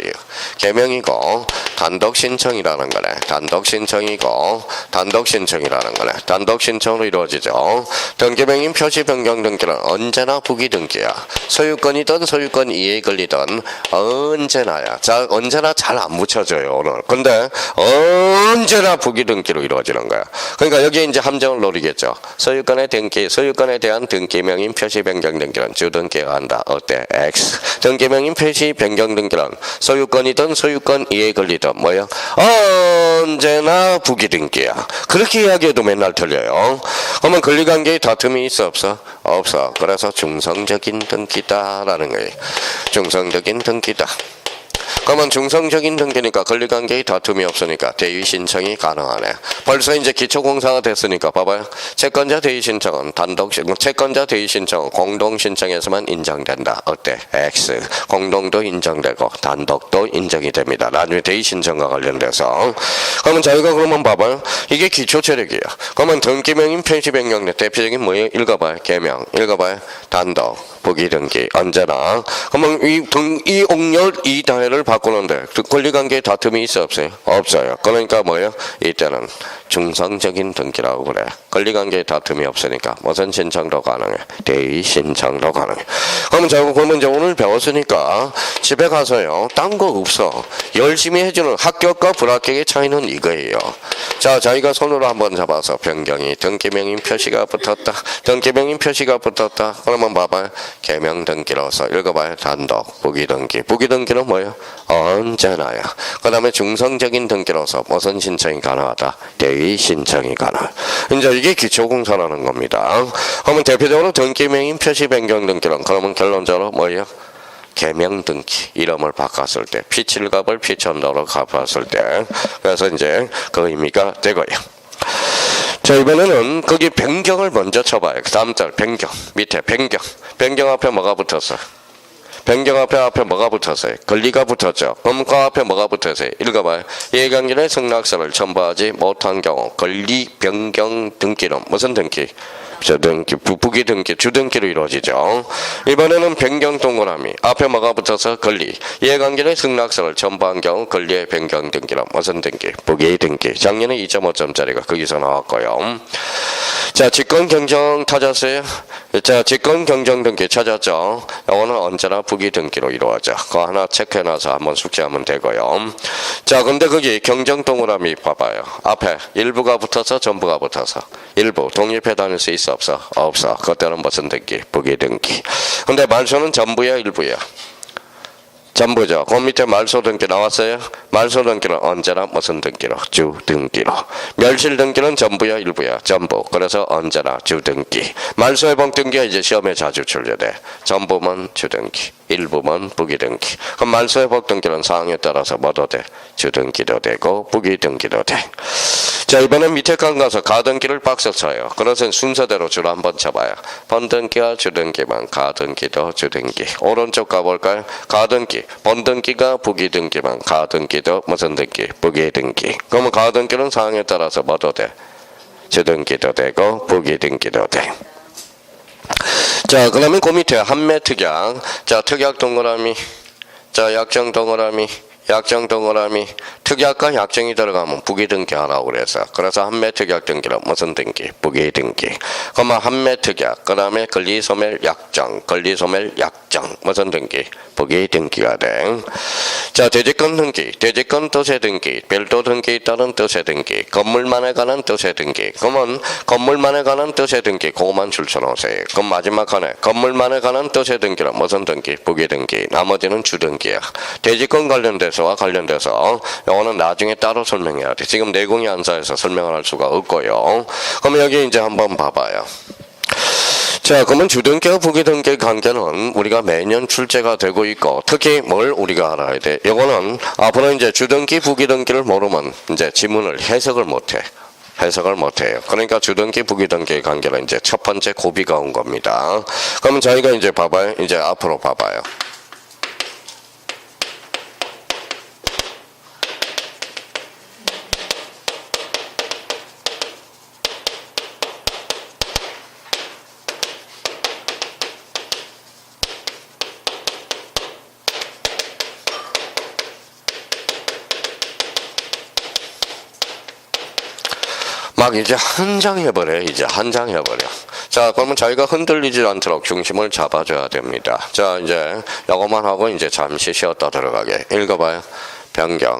개명이고 단독 신청이라는 거네. 단독 신청이고 단독 신청이라는 거네. 단독 신청으로 이루어지죠. 등기명인 표시 변경 등기는 언제나 부기 등기야. 소유권이든 소유권 이해에 걸리든 언제나야. 자, 언제나 잘 안 묻혀져요, 오늘. 근데 언제나 부기 등기로 이루어지는 거야. 그러니까 여기에 이제 함정을 노리겠죠. 소유권의 등기, 소유권에 대한 등기명인 표시 변경 등기는 주등기가 한다. 어때? X. 등기명인 표시 변경 등기는 소유권이든 소유권 이해에 걸리든 뭐야? 언제나 부기 등기야. 그렇게 이야기해도 맨날 틀려요. 그러면 권리관계의 다툼이 있어? 없어? 없어. 그래서 중성적인 등기다라는 거예요. 중성적인 등기다. 그러면 중성적인 등기니까 권리관계의 다툼이 없으니까 대의 신청이 가능하네. 벌써 이제 기초공사가 됐으니까 봐봐요. 채권자 대의 신청은 채권자 대의 신청은 공동 신청에서만 인정된다. 어때? X. 공동도 인정되고 단독도 인정이 됩니다. 나중에 대의 신청과 관련돼서. 그러면 저희가 그러면 봐봐요. 이게 기초체력이에요. 그러면 등기명인 표시 변경 대표적인 뭐예요? 읽어봐요. 개명. 읽어봐요. 단독. 부기 등기. 언제나. 그러면 이 옥렬 이 다해를 바꾸는데 권리관계의 다툼이 있어? 없어요? 없어요. 그러니까 뭐예요? 이때는 중성적인 등기라고 그래. 권리관계의 다툼이 없으니까 무슨 신청도 가능해? 대의 신청도 가능해. 그러면 이제 오늘 배웠으니까 집에 가서요. 딴 거 없어. 열심히 해주는 합격과 불합격의 차이는 이거예요. 자, 저희가 손으로 한번 잡아서 변경이 등기명인 표시가 붙었다. 등기명인 표시가 붙었다. 그러면 봐봐요. 개명 등기로서 읽어봐요. 단독, 부기 등기. 부기 등기는 뭐예요? 언제나야. 그 다음에 중성적인 등기로서 무슨 신청이 가능하다? 대의 신청이 가능. 이제 이게 기초공사라는 겁니다. 그러면 대표적으로 등기명인 표시 변경 등기는 그러면 결론적으로 뭐예요? 개명 등기. 이름을 바꿨을 때 P7값을 P1000으로 갚았을 때 그래서 이제 그 의미가 되고요. 자, 이번에는 거기 변경을 먼저 쳐봐요. 그 다음 절 변경. 밑에 변경. 변경 앞에 뭐가 붙었어? 변경 앞에 뭐가 붙었어요? 권리가 붙었죠. 그럼 그 앞에 뭐가 붙었어요? 읽어봐요. 이해관계의 승낙서를 첨부하지 못한 경우 권리 변경 등기는 무슨 등기? 주등기, 부기 등기, 주등기로 이루어지죠. 이번에는 변경 동그라미. 앞에 뭐가 붙어서 권리. 이해관계의 승낙서를 첨부한 경우 권리의 변경 등기는 무슨 등기? 부기 등기. 작년에 2.5점짜리가 거기서 나왔고요. 자, 직권 경정 찾았어요? 자, 직권 경정 등기 찾았죠? 이거는 언제나 부기 등기로 이루어져. 그거 하나 체크해놔서 한번 숙지하면 되고요. 자, 근데 거기 경정 동그라미 봐봐요. 앞에 일부가 붙어서 전부가 붙어서. 일부 독립해 다닐 수 있어? 없어? 없어. 그때는 무슨 등기? 부기 등기. 근데 말소는 전부야? 일부야? 전부죠. 그 밑에 말소 등기 나왔어요? 말소 등기는 언제나 무슨 등기로? 주 등기로. 멸실 등기는 전부야? 일부야? 전부. 그래서 언제나 주 등기. 말소 회복 등기가 이제 시험에 자주 출제돼. 전부면 주 등기. 일부면 부기 등기. 그럼 말소 회복 등기는 사항에 따라서 뭐도 돼? 주 등기도 되고 부기 등기도 돼. 자, 이번엔 밑에 강 가서 가등기를 박스 쳐요. 그래서 순서대로 줄 한번 쳐봐요. 번등기와 주등기만 가등기도 주등기. 오른쪽 가볼까요? 가등기. 번등기가 부기 등기만 가등기도 무슨 등기? 부기 등기. 그러면 가등기는 사항에 따라서 뭐도 돼? 주등기도 되고 부기 등기도 돼. 자, 그러면 그 밑에 한매 특약. 자, 특약 동그라미. 자, 약정 동그라미. 약정 동그라미. 특약과 약정이 들어가면 부기 등기 하라고 그래서. 그래서 한매 특약 등기는 무슨 등기? 부기 등기. 그러면 한매 특약. 그 다음에 권리소멸 약정. 권리소멸 약정. 무슨 등기? 부기 등기가 돼. 자, 대지권 등기. 대지권 뜻의 등기. 별도 등기에 따른 뜻의 등기. 건물만에 관한 뜻의 등기. 그러면 건물만에 관한 뜻의 등기. 그거만 줄쳐놓으세요. 그럼 마지막 하나. 건물만에 관한 뜻의 등기는 무슨 등기? 부기 등기. 나머지는 주등기야. 대지권 관련돼서 명사와 관련돼서 요거는 나중에 따로 설명해야 돼. 지금 내공이 안 쌓여서 설명을 할 수가 없고요. 그럼 여기 이제 한번 봐봐요. 자, 그러면 주등기와 부기등기 관계는 우리가 매년 출제가 되고 있고, 특히 뭘 우리가 알아야 돼? 이거는 앞으로 이제 주등기, 부기등기를 모르면 이제 지문을 해석을 못 해. 해석을 못해요. 그러니까 주등기, 부기등기 관계는 이제 첫 번째 고비가 온 겁니다. 그러면 저희가 이제 봐봐요. 이제 앞으로 봐봐요. 막 이제 한 장 해버려. 이제 한 장 해버려. 자, 그러면 자기가 흔들리지 않도록 중심을 잡아줘야 됩니다. 자, 이제 이거만 하고 이제 잠시 쉬었다 들어가게. 읽어봐요. 변경,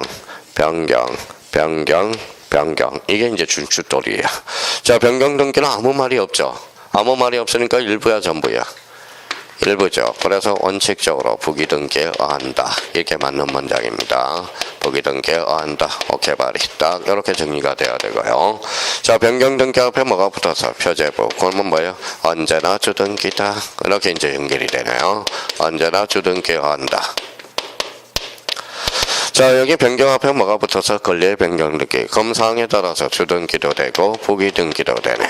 변경, 변경, 변경. 이게 이제 준추돌이에요. 자, 변경 등기는 아무 말이 없죠. 아무 말이 없으니까 일부야 전부야. 일부죠. 그래서 원칙적으로 부기등기에 의한다. 이렇게 맞는 문장입니다. 부기등기에 의한다. 오케이 바리. 딱 이렇게 정리가 돼야 되고요. 자, 변경등기 앞에 뭐가 붙어서 표제부. 그러면 뭐예요? 언제나 주등기다. 이렇게 이제 연결이 되네요. 언제나 주등기에 의한다. 자, 여기 변경 앞에 뭐가 붙어서 권리의 변경등기. 검사항에 따라서 주등기도 되고 부기등기도 되네.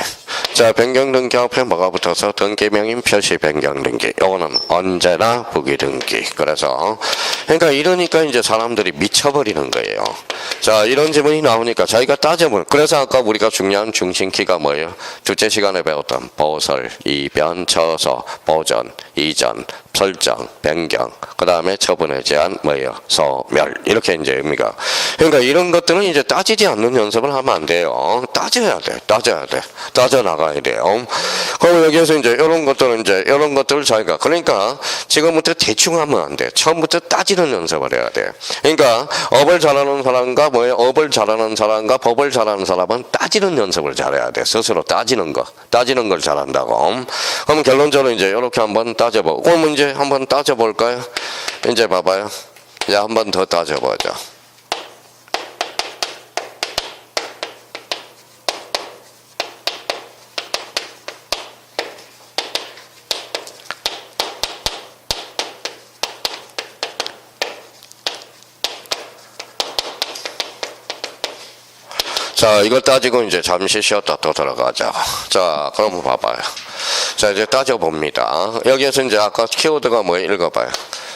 자, 변경등기 앞에 뭐가 붙어서 등기명인 표시 변경등기. 요거는 언제나 부기등기. 그래서 그러니까 이러니까 이제 사람들이 미쳐버리는 거예요. 자, 이런 지문이 나오니까 자기가 따져보는. 그래서 아까 우리가 중요한 중심키가 뭐예요? 둘째 시간에 배웠던 보설, 이변, 처서, 보전, 이전, 설정, 변경, 그 다음에 처분의 제한, 뭐예요? 소멸. 이렇게 이제 의미가. 그러니까 이런 것들은 이제 따지지 않는 연습을 하면 안 돼요. 따져야 돼. 따져야 돼. 따져나가야 돼요. 그럼 여기에서 이제 이런 것들은 이제 이런 것들을 자기가. 그러니까 지금부터 대충 하면 안 돼. 처음부터 따지는 연습을 해야 돼. 그러니까 업을 잘하는 사람과 뭐예요? 업을 잘하는 사람과 법을 잘하는 사람은 따지는 연습을 잘해야 돼. 스스로 따지는 거. 따지는 걸 잘한다고. 그럼 결론적으로 이제 이렇게 한번 따져보고. 그럼 이제 한번 따져볼까요? 이제 봐봐요. 이제 한 번 더 따져보죠. 자, 이걸 따지고 이제 잠시 쉬었다 또 들어가자. 자, 그럼 봐봐요. 자, 이제 따져봅니다. 여기에서 이제 아까 키워드가 뭐예요? 읽어봐요.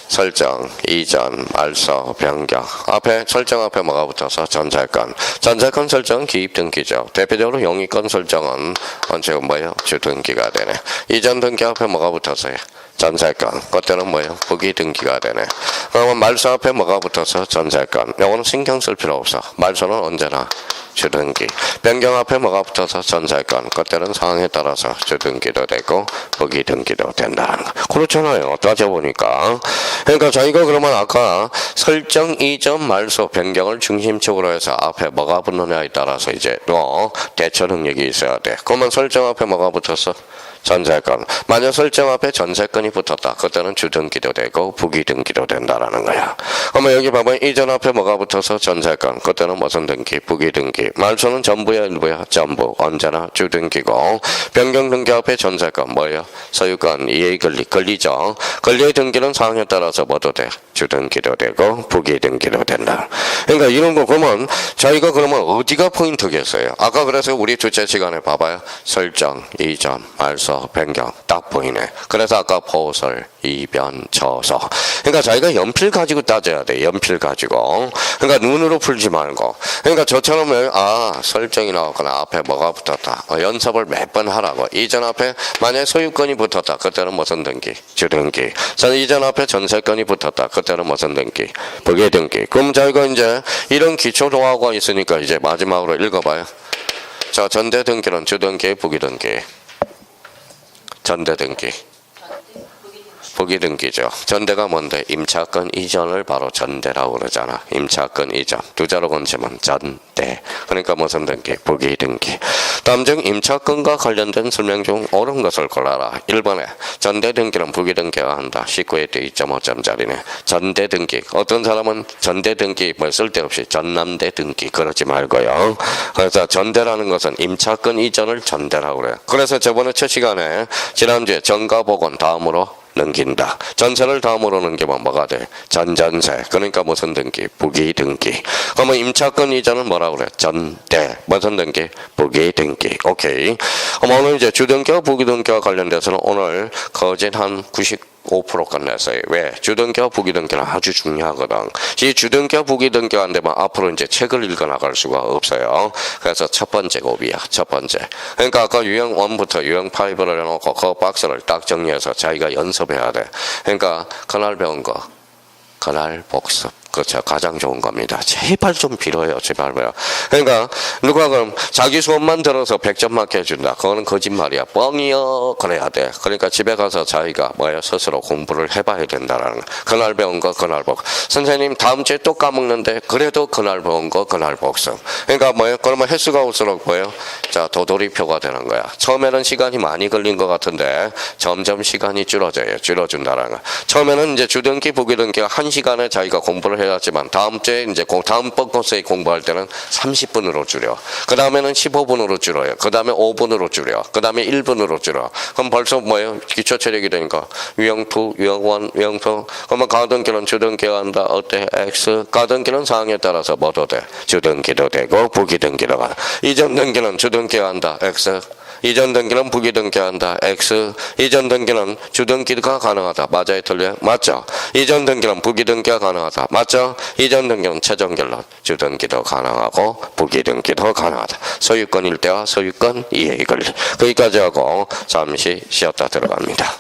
설정, 이전, 말소, 변경. 앞에 설정 앞에 뭐가 붙어서 전세권. 전세권 설정은 기입등기죠. 대표적으로 영위권 설정은 언제가 뭐예요? 주등기가 되네. 이전 등기 앞에 뭐가 붙어서요? 전세권. 그때는 뭐예요? 부기등기가 되네. 그러면 말소 앞에 뭐가 붙어서 전세권. 요거는 신경 쓸 필요 없어. 말소는 언제나 주등기. 변경 앞에 뭐가 붙어서 전세권. 그때는 상황에 따라서 주등기도 되고 부기등기도 된다는 거. 그렇잖아요. 따져보니까. 그러니까 저희가 그러면 아까 설정, 이전, 말소, 변경을 중심적으로 해서 앞에 뭐가 붙느냐에 따라서 이제 또 대처 능력이 있어야 돼. 그러면 설정 앞에 뭐가 붙었어? 전세권. 만약 설정 앞에 전세권이 붙었다. 그때는 주등기도 되고 부기등기도 된다라는 거야. 그러면 여기 봐봐요. 이전 앞에 뭐가 붙어서 전세권. 그때는 무슨 등기? 부기등기. 말소는 전부야 일부야? 전부. 언제나 주등기고. 변경등기 앞에 전세권 뭐예요? 소유권, 이해 권리. 권리죠. 권리의 등기는 상황에 따라서 뭐도 돼? 주등기도 되고 부기등기도 된다. 그러니까 이런 거 보면 저희가 그러면 어디가 포인트겠어요? 아까 그래서 우리 둘째 시간에 봐봐요. 설정, 이전, 말소, 변경 딱 보이네. 그래서 아까 보설, 이변, 처서. 그러니까 자기가 연필 가지고 따져야 돼. 연필 가지고. 그러니까 눈으로 풀지 말고. 그러니까 저처럼 설정이 나왔거나 앞에 뭐가 붙었다. 연습을 몇 번 하라고. 이전 앞에 만약에 소유권이 붙었다. 그때는 무슨 등기? 주등기. 이전 앞에 전세권이 붙었다. 그때는 무슨 등기? 부기등기. 그럼 저희가 이제 이런 기초 조화가 있으니까 이제 마지막으로 읽어봐요. 자, 전대등기는 주등기, 부기등기. 전대등기. 부기등기죠. 전대가 뭔데? 임차권 이전을 바로 전대라고 그러잖아. 임차권 이전. 두 자로 건치면 전대. 그러니까 무슨 등기? 부기등기. 다음 중 임차권과 관련된 설명 중 옳은 것을 골라라. 1번에 전대등기는 부기등기가 한다. 19에 2.5점짜리네. 전대등기. 어떤 사람은 전대등기 뭐 쓸데없이 전남대등기 그러지 말고요. 그래서 전대라는 것은 임차권 이전을 전대라고 그래요. 그래서 저번에 첫 시간에 지난주에 전가복원 다음으로 넘긴다. 전세를 다음으로 넘기면 뭐가 돼? 전전세. 그러니까 무슨 등기? 부기등기. 그러면 임차권 이전은 뭐라고 그래? 전대. 무슨 등기? 부기등기. 오케이. 그럼 오늘 이제 주등기와 부기등기와 관련돼서는 오늘 거진 한 95% 끝냈어요. 왜? 주등기와 부기등기는 아주 중요하거든. 이 주등기와 부기등기가 안 되면 앞으로 이제 책을 읽어 나갈 수가 없어요. 그래서 첫 번째 곱이야. 첫 번째. 그러니까 아까 유형 1부터 유형 5를 해놓고 그 박스를 딱 정리해서 자기가 연습해야 돼. 그러니까 그날 배운 거. 그날 복습. 그렇죠. 가장 좋은 겁니다. 제발 좀 빌어요. 제발 빌어요. 그러니까 누가 그럼 자기 수업만 들어서 100점 맞게 해준다. 그거는 거짓말이야. 뻥이요. 그래야 돼. 그러니까 집에 가서 자기가 뭐야 스스로 공부를 해봐야 된다라는 거. 그날 배운 거 그날 복습. 선생님 다음 주에 또 까먹는데 그래도 그날 배운 거 그날 복습. 그러니까 뭐예요? 그러면 횟수가 올수록 뭐예요? 자 도돌이표가 되는 거야. 처음에는 시간이 많이 걸린 것 같은데 점점 시간이 줄어져요. 줄어준다라는 거. 처음에는 이제 주등기 부기등기가 1시간에 자기가 공부를 해야지만 다음 주에 이제 다음번 코스에 공부할 때는 30분으로 줄여. 그 다음에는 15분으로 줄여요. 그 다음에 5분으로 줄여. 그 다음에 1분으로 줄여. 그럼 벌써 뭐예요? 기초 체력이 되니까 유형 2, 유형 1, 유형 2. 그러면 가등기는 주등기가 한다. 어때? X. 가등기는 상황에 따라서 뭐도 돼? 주등기도 되고 부기등기도 가. 이전 등기는 주등기가 한다. X. 이전 등기는 부기등기가 한다. X. 이전 등기는 주등기가 가능하다. 맞아요? 틀려요? 맞죠? 이전 등기는 부기등기가 가능하다. 맞죠? 이전 등기는 최종 결론. 주등기도 가능하고 부기등기도 가능하다. 소유권일 때와 소유권 이해의 권리. 거기까지 하고 잠시 쉬었다 들어갑니다.